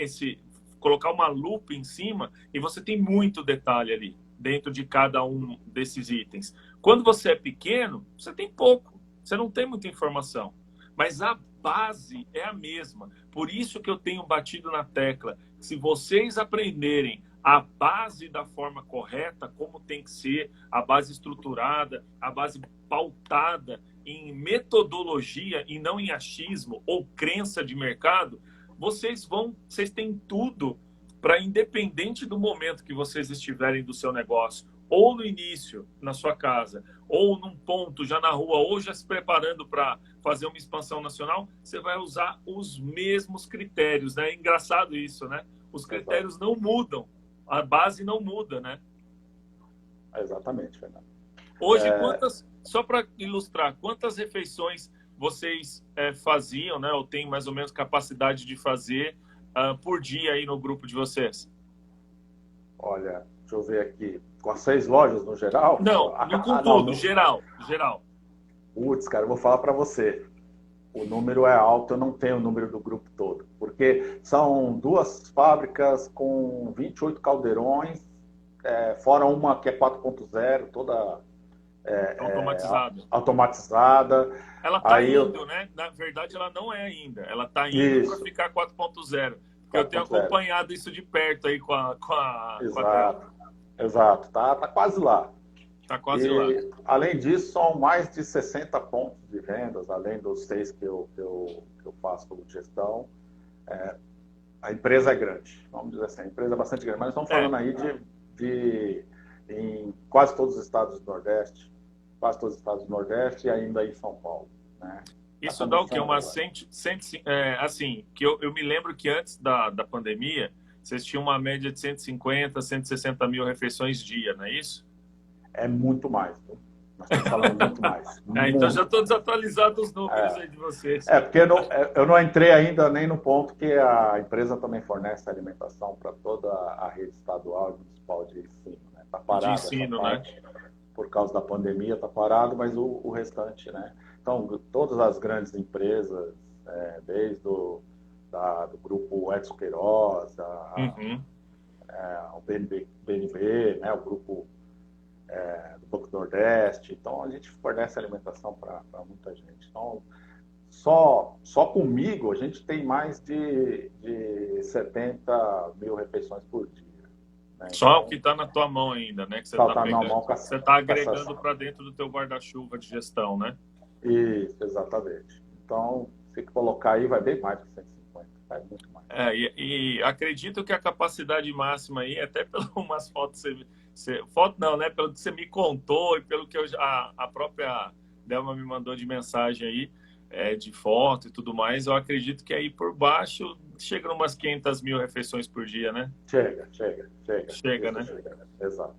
colocar uma lupa em cima e você tem muito detalhe ali dentro de cada um desses itens. Quando você é pequeno, você tem pouco, você não tem muita informação, mas a base é a mesma. Por isso que eu tenho batido na tecla, se vocês aprenderem a base da forma correta, como tem que ser, a base estruturada, a base pautada em metodologia e não em achismo ou crença de mercado, vocês têm tudo para, independente do momento que vocês estiverem do seu negócio, ou no início, na sua casa, ou num ponto já na rua, ou já se preparando para fazer uma expansão nacional, você vai usar os mesmos critérios, né? É engraçado isso, né? Os critérios não mudam, a base não muda, né? Exatamente, Fernando. Hoje, só para ilustrar, quantas refeições vocês faziam, né? Ou têm mais ou menos capacidade de fazer por dia aí no grupo de vocês? Olha, deixa eu ver aqui. Com as 6 lojas no geral? Não, com tudo, geral. Putz, cara, eu vou falar para você. o número é alto, eu não tenho o número do grupo todo, porque são 2 fábricas com 28 caldeirões, fora uma que é 4.0, toda Automatizado. automatizada. Ela está Aí indo, né? Na verdade, ela não é ainda. Ela está indo para isso, ficar 4.0. Porque eu tenho 4.0. acompanhado isso de perto aí com a Carla. Exato, exato, tá quase lá. Está quase lá. E, além disso, são mais de 60 pontos de vendas, além dos 6 que eu faço como gestão. A empresa é grande, vamos dizer assim, a empresa é bastante grande, mas estamos É, falando aí em quase todos os estados do Nordeste, quase todos os estados do Nordeste e ainda em São Paulo, né? Está isso dá o quê? começando Umas agora. assim, que eu me lembro que antes da pandemia, vocês tinham uma média de 150, 160 mil refeições dia, não é isso? É muito mais, viu? Nós estamos falando muito mais, Então já muito. estou desatualizado os números aí de vocês. Porque eu não entrei ainda nem no ponto que a empresa também fornece alimentação para toda a rede estadual e municipal de ensino. Está, né? De Parado essa ensino, né? parte, por causa da pandemia, está parado, mas o restante, né? Então, todas as grandes empresas, desde do grupo Edson Queiroz, Uhum. o BNB, né? O grupo do Banco do Nordeste, então a gente fornece alimentação para muita gente. Então, só comigo, a gente tem mais de 70 mil refeições por dia. Né? Só o que Então, está na tua mão ainda, né? Que você está saltar na pegando, mão você está com essas. agregando para dentro do teu guarda-chuva de gestão, né? Isso, exatamente. Então, se colocar aí, vai bem mais do que 150, vai muito mais. E acredito que a capacidade máxima aí, até pelas fotos foto não, né? Pelo que você me contou e pelo que a própria Delma me mandou de mensagem aí, de foto e tudo mais, eu acredito que aí por baixo chega umas 500 mil refeições por dia, né? Chega. Chega, Isso né? chega. Exato.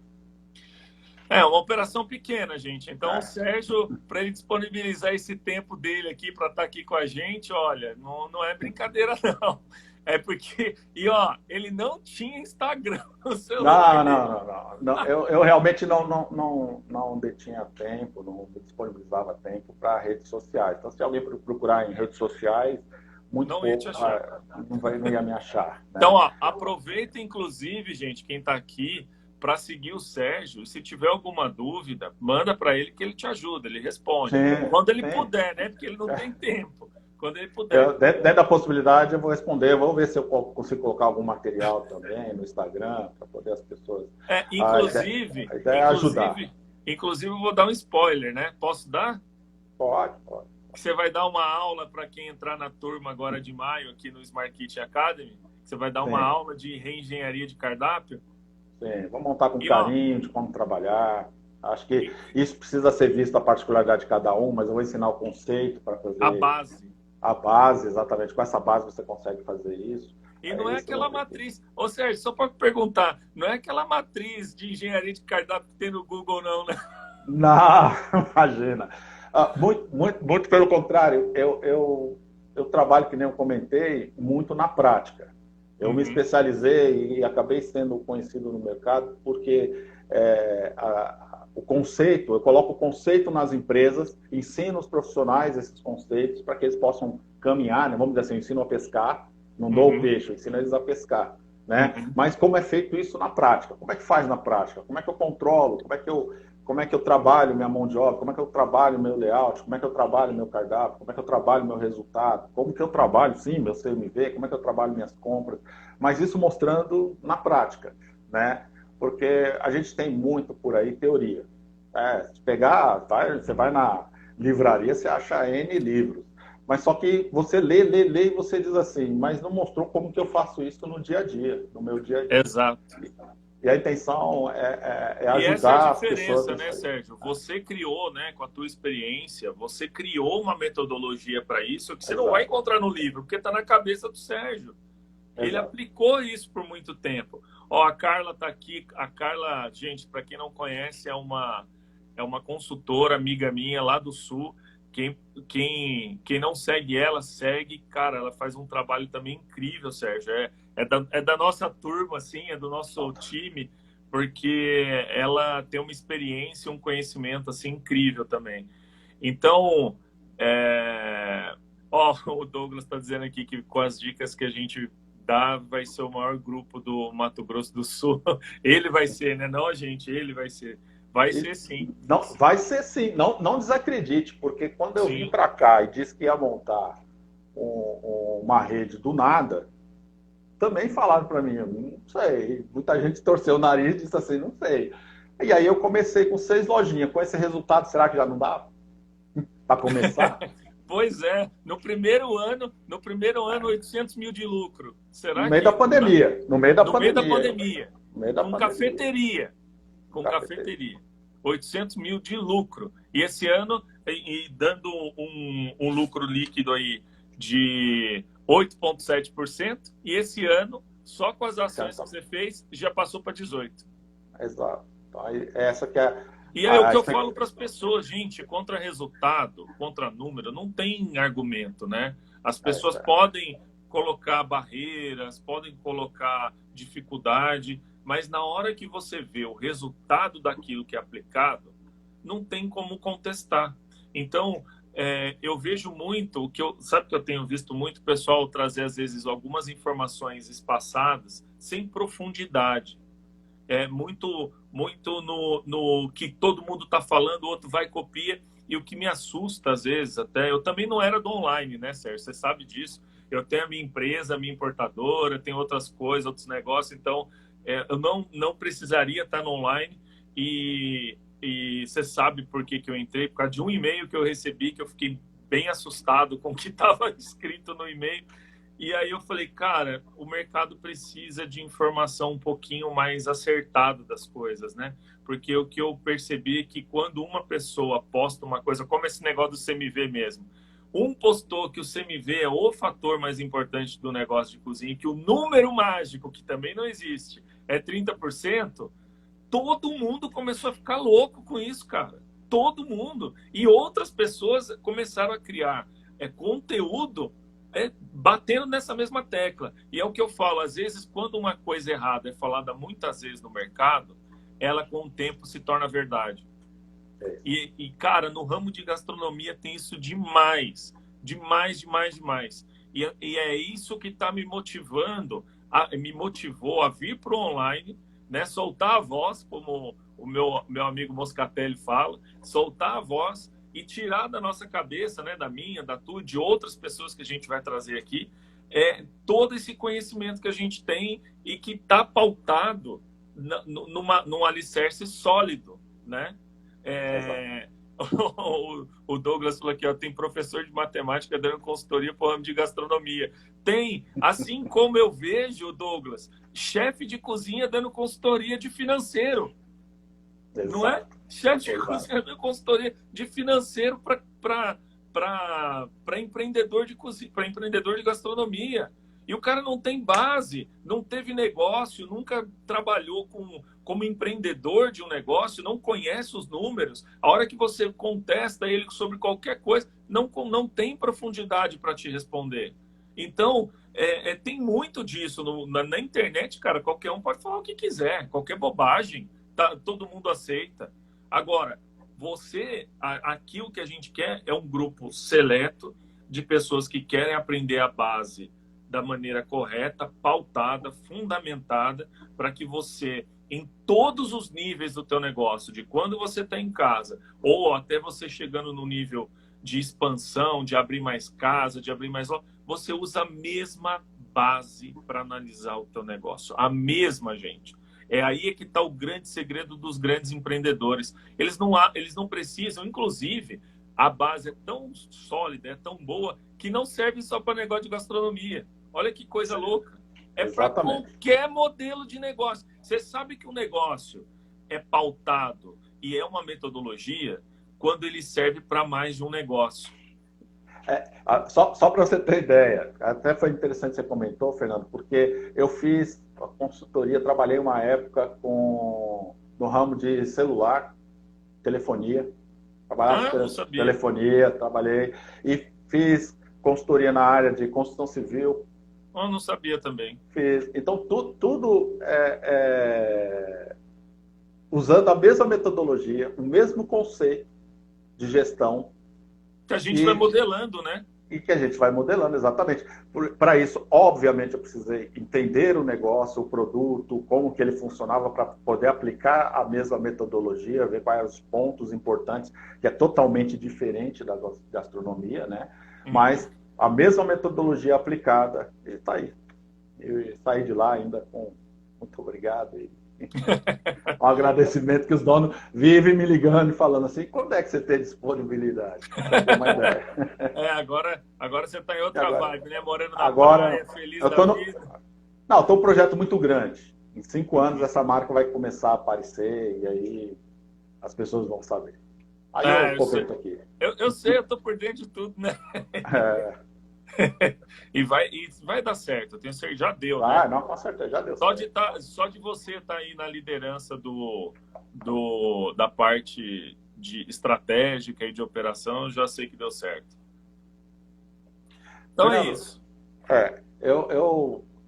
É uma operação pequena, gente. Então, o É. Sérgio, para ele disponibilizar esse tempo dele aqui para estar aqui com a gente, olha, não é brincadeira, não. É porque, e ó, ele não tinha Instagram no celular Não, dele. não, não, não. Não, eu realmente não detinha tempo, não disponibilizava tempo para redes sociais. Então, se alguém procurar em redes sociais, muito Não ia te pouco achar. não ia me achar. Então, Né? ó, aproveita, inclusive, gente, quem está aqui, para seguir o Sérgio. Se tiver alguma dúvida, manda para ele que ele te ajuda, ele responde. Sim, Quando ele sim. puder, né? Porque ele não tem tempo. Quando ele puder. Dentro da possibilidade, eu vou responder. Eu vou ver se eu consigo colocar algum material também no Instagram, para poder as pessoas. É, A ideia, inclusive, a ideia é ajudar. inclusive, inclusive, eu vou dar um spoiler, né? Posso dar? Pode, pode. Que você vai dar uma aula para quem entrar na turma agora de maio aqui no Smart Kitchen Academy. Você vai dar uma Sim, aula de reengenharia de cardápio. sim. Vou montar com E ó, carinho de como trabalhar. Acho que isso precisa ser visto a particularidade de cada um, mas eu vou ensinar o conceito para a fazer base. a base, exatamente. Com essa base você consegue fazer isso. E É não é esse o aquela objetivo. matriz. Ô, Sérgio, só para perguntar, não é aquela matriz de engenharia de cardápio que tem no Google, não, né? Não, imagina. Muito pelo contrário, eu trabalho, que nem eu comentei, muito na prática. Eu me Uhum, especializei e acabei sendo conhecido no mercado porque o conceito, eu coloco o conceito nas empresas, ensino os profissionais esses conceitos para que eles possam caminhar, né? Vamos dizer assim, eu ensino a pescar, não dou o uhum, peixe, eu ensino eles a pescar. Né? uhum. Mas como é feito isso na prática? Como é que faz na prática? Como é que eu controlo? Como é que eu trabalho minha mão de obra, como é que eu trabalho meu layout, como é que eu trabalho meu cardápio, como é que eu trabalho meu resultado, como que eu trabalho, sim, meu CMV, como é que eu trabalho minhas compras, mas isso mostrando na prática, né? Porque a gente tem muito por aí teoria. Se pegar, você vai na livraria, você acha N livros, mas só que você lê e você diz assim, mas não mostrou como que eu faço isso no dia a dia, no meu dia a dia. Exato. E a intenção é E essa é a ajudar as pessoas diferença, né, nisso aí. Sérgio? Você criou, né, com a tua experiência, você criou uma metodologia para isso que você não vai Exato, encontrar no livro, porque está na cabeça do Sérgio. Ele exato. aplicou isso por muito tempo. Ó, a Carla está aqui. A Carla, gente, para quem não conhece, é uma consultora, amiga minha lá do Sul. Quem não segue ela, segue. Cara, ela faz um trabalho também incrível, Sérgio. É da nossa turma, assim, é do nosso time, porque ela tem uma experiência, um conhecimento, assim, incrível também. Então, é, Ó, o Douglas está dizendo aqui que com as dicas que a gente dá, vai ser o maior grupo do Mato Grosso do Sul. Ele vai ser, né? Não a gente, ele vai ser. Vai E ser sim. não, vai ser sim, não desacredite, porque quando eu vim Sim. para cá e disse que ia montar uma rede do nada, também falaram para mim, não sei. Muita gente torceu o nariz e disse assim, não sei. E aí eu comecei com 6 lojinhas. Com esse resultado, será que já não dá para começar? Pois é, no primeiro ano, 800 mil de lucro. No Será meio da que não dá? pandemia. No meio da No meio da pandemia. pandemia, No meio da com pandemia. cafeteria, com cafeteria. 800 mil de lucro. E esse ano, dando um lucro líquido aí de 8,7%. E esse ano, só com as ações que você fez, já passou para 18%. Exato. Então, essa que é E é o que eu falo para as pessoas, gente, contra resultado, contra número, não tem argumento, né? As pessoas podem colocar barreiras, podem colocar dificuldade, mas na hora que você vê o resultado daquilo que é aplicado, não tem como contestar. Então, eu vejo muito, sabe que eu tenho visto muito pessoal trazer, às vezes, algumas informações espaçadas, sem profundidade. Muito no que todo mundo está falando, o outro vai e copia. E o que me assusta, às vezes, até... Eu também não era do online, né, Sérgio? Você sabe disso. Eu tenho a minha empresa, a minha importadora, tenho outras coisas, outros negócios. Então, eu não precisaria estar no online. E você sabe por que eu entrei? Por causa de um e-mail que eu recebi, que eu fiquei bem assustado com o que estava escrito no e-mail. E aí eu falei, cara, o mercado precisa de informação um pouquinho mais acertada das coisas, né? Porque o que eu percebi é que quando uma pessoa posta uma coisa, como esse negócio do CMV mesmo, um postou que o CMV é o fator mais importante do negócio de cozinha, que o número mágico, que também não existe, é 30%, todo mundo começou a ficar louco com isso, cara. Todo mundo. E outras pessoas começaram a criar conteúdo batendo nessa mesma tecla. E é o que eu falo, às vezes, quando uma coisa errada é falada muitas vezes no mercado, ela com o tempo se torna verdade. E cara, no ramo de gastronomia tem isso demais. Demais, demais, demais. E é isso que está me motivando, me motivou a vir para o online, né? Soltar a voz, como o meu amigo Moscatelli fala, soltar a voz e tirar da nossa cabeça, né, da minha, da tua, de outras pessoas que a gente vai trazer aqui, todo esse conhecimento que a gente tem e que está pautado num alicerce sólido, né? O Douglas falou aqui, ó, tem professor de matemática dando consultoria para o ramo de gastronomia. Tem, assim como eu vejo, Douglas, chefe de cozinha dando consultoria de financeiro. Exato. Não é? Chefe de cozinha dando consultoria de financeiro para empreendedor de cozinha, para empreendedor de gastronomia. E o cara não tem base, não teve negócio, nunca trabalhou como empreendedor de um negócio, não conhece os números. A hora que você contesta ele sobre qualquer coisa, não tem profundidade para te responder. Então, tem muito disso na internet, cara. Qualquer um pode falar o que quiser, qualquer bobagem, todo mundo aceita. Agora, aqui o que a gente quer é um grupo seleto de pessoas que querem aprender a base da maneira correta, pautada, fundamentada, para que você, em todos os níveis do teu negócio, de quando você está em casa, ou até você chegando no nível de expansão, de abrir mais casa, de abrir mais loja, você usa a mesma base para analisar o teu negócio. A mesma, gente. Aí que está o grande segredo dos grandes empreendedores. Eles não precisam, inclusive, a base é tão sólida, é tão boa, que não serve só para negócio de gastronomia. Olha que coisa louca. É para qualquer modelo de negócio. Você sabe que o negócio é pautado e é uma metodologia quando ele serve para mais de um negócio. Só para você ter ideia, até foi interessante você comentou, Fernando, porque eu fiz a consultoria, trabalhei uma época no ramo de celular, telefonia. Trabalhava com telefonia, trabalhei e fiz consultoria na área de construção civil. Eu não sabia também. Fiz. Então, tudo usando a mesma metodologia, o mesmo conceito de gestão. Que a gente vai modelando, né? e que a gente vai modelando exatamente. Para isso, obviamente, eu precisei entender o negócio, o produto, como que ele funcionava para poder aplicar a mesma metodologia, ver quais eram os pontos importantes, que é totalmente diferente da gastronomia, né? Uhum. Mas a mesma metodologia aplicada, e está aí. Eu saí de lá ainda com muito obrigado. E um agradecimento que os donos vivem me ligando e falando assim, quando é que você tem disponibilidade? Para ter uma ideia. Agora você está em E outra agora, vibe, né? Morando na agora praia, feliz eu da tô no... vida. Não, estou um projeto muito grande. Em 5 anos Uhum. essa marca vai começar a aparecer e aí as pessoas vão saber. Aí eu Ah, eu sei. comento aqui. Eu sei, eu tô por dentro de tudo, né? É, E vai dar certo, eu tenho certeza, já deu, né? vai, não, com certeza, já deu certo. Só de você estar aí na liderança da parte de estratégica e de operação, eu já sei que deu certo. Então é Fernando, isso.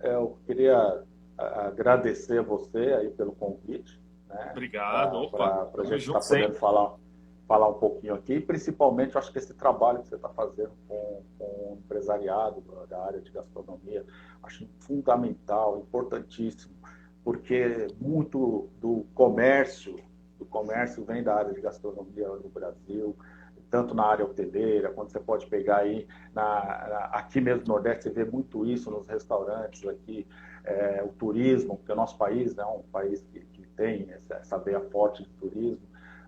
eu queria agradecer você aí pelo convite, né? Obrigado. Opa, Para a tamo gente estar junto podendo sempre. falar um pouquinho aqui. Principalmente, eu acho que esse trabalho que você está fazendo com o empresariado da área de gastronomia, acho fundamental, importantíssimo, porque muito do comércio vem da área de gastronomia no Brasil, tanto na área hoteleira, quando você pode pegar aí aqui mesmo no Nordeste, você vê muito isso nos restaurantes aqui, o turismo, porque o nosso país é um país que tem essa veia forte de turismo,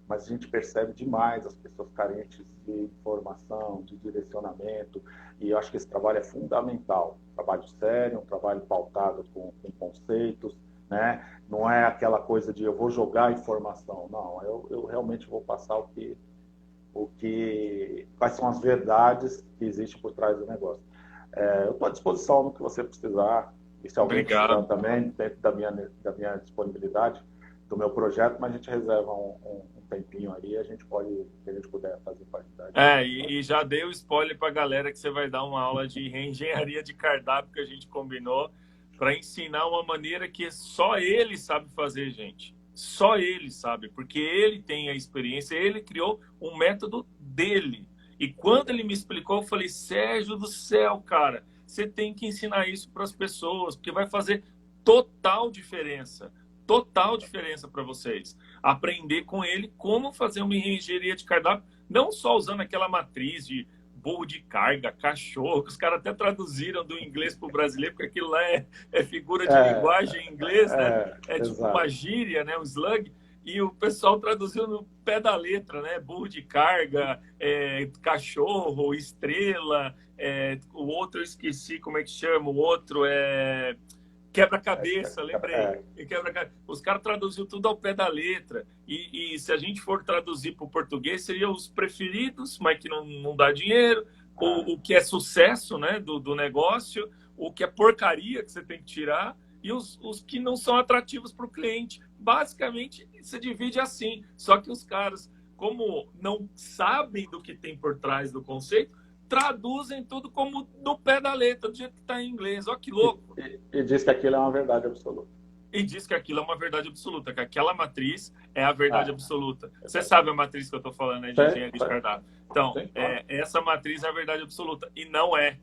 mas a gente percebe demais as pessoas carentes de informação, de direcionamento, e eu acho que esse trabalho é fundamental. Um trabalho sério, um trabalho pautado com conceitos, né? Não é aquela coisa de eu vou jogar informação, não, eu realmente vou passar quais são as verdades que existem por trás do negócio. Eu estou à disposição no que você precisar, e se alguém precisar Obrigado. também, dentro da minha disponibilidade, do meu projeto, mas a gente reserva um tempinho aí, se a gente puder fazer qualidade, a gente faz. E já dei o spoiler para a galera que você vai dar uma aula de reengenharia de cardápio que a gente combinou para ensinar uma maneira que só ele sabe fazer, gente. Só ele sabe, porque ele tem a experiência, ele criou um método dele. E quando ele me explicou, eu falei: Sérgio do céu, cara, você tem que ensinar isso para as pessoas, porque vai fazer total diferença. Total diferença para vocês. Aprender com ele como fazer uma engenharia de cardápio, não só usando aquela matriz de burro de carga, cachorro, que os caras até traduziram do inglês para o brasileiro, porque aquilo lá é figura de linguagem em inglês, né? É tipo uma Exato. gíria, né? Um slug. E o pessoal traduziu no pé da letra, né? Burro de carga, cachorro, estrela, o outro eu esqueci como é que chama, o outro é quebra-cabeça, lembrei. Os caras traduziram tudo ao pé da letra. E se a gente for traduzir para o português, seriam os preferidos, mas que não dá dinheiro, o que é sucesso, né, do negócio, o que é porcaria que você tem que tirar, e os que não são atrativos para o cliente. Basicamente, se divide assim. Só que os caras, como não sabem do que tem por trás do conceito, traduzem tudo como no pé da letra, do jeito que está em inglês. Olha que louco! E diz que aquilo é uma verdade absoluta. E diz que aquilo é uma verdade absoluta, que aquela matriz é a verdade Ah, absoluta. Você verdade. sabe a matriz que eu estou falando, né, de Sei, engenharia de sei. cardápio. Então, Sim, claro. essa matriz é a verdade absoluta, e não é.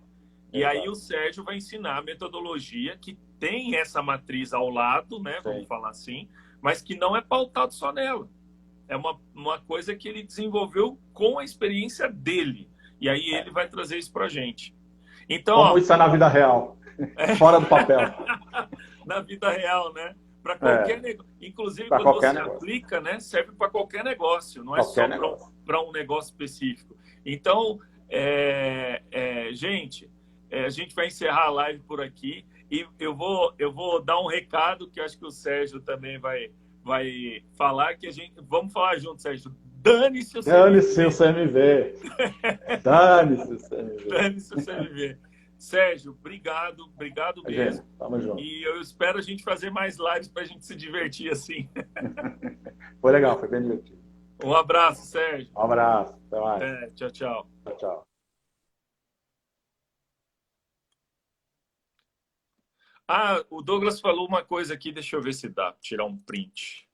E aí o Exato. Sérgio vai ensinar a metodologia que tem essa matriz ao lado, né, vamos Sim. falar assim, mas que não é pautado só nela. É uma coisa que ele desenvolveu com a experiência dele. E aí É. ele vai trazer isso para a gente. Então, Como ó, isso é na vida real, fora do papel. na vida real, né? Para qualquer É, negócio. Inclusive, para quando qualquer você negócio. aplica, né? Serve para qualquer negócio, não é Qualquer só negócio. para um negócio específico. Então, gente, a gente vai encerrar a live por aqui e eu vou dar um recado que eu acho que o Sérgio também vai falar, que a gente. Vamos falar junto, Sérgio. Dane-se o Dane-se o CMV. CMV. Dane-se o CMV. Dane-se o CMV. Sérgio, obrigado, obrigado Gente, mesmo. tamo junto. E eu espero a gente fazer mais lives para a gente se divertir assim. Foi legal, foi bem divertido. Um abraço, Sérgio. Um abraço, até mais. Até, tchau, tchau. Tchau, tchau. Ah, o Douglas falou uma coisa aqui, deixa eu ver se dá, tirar um print.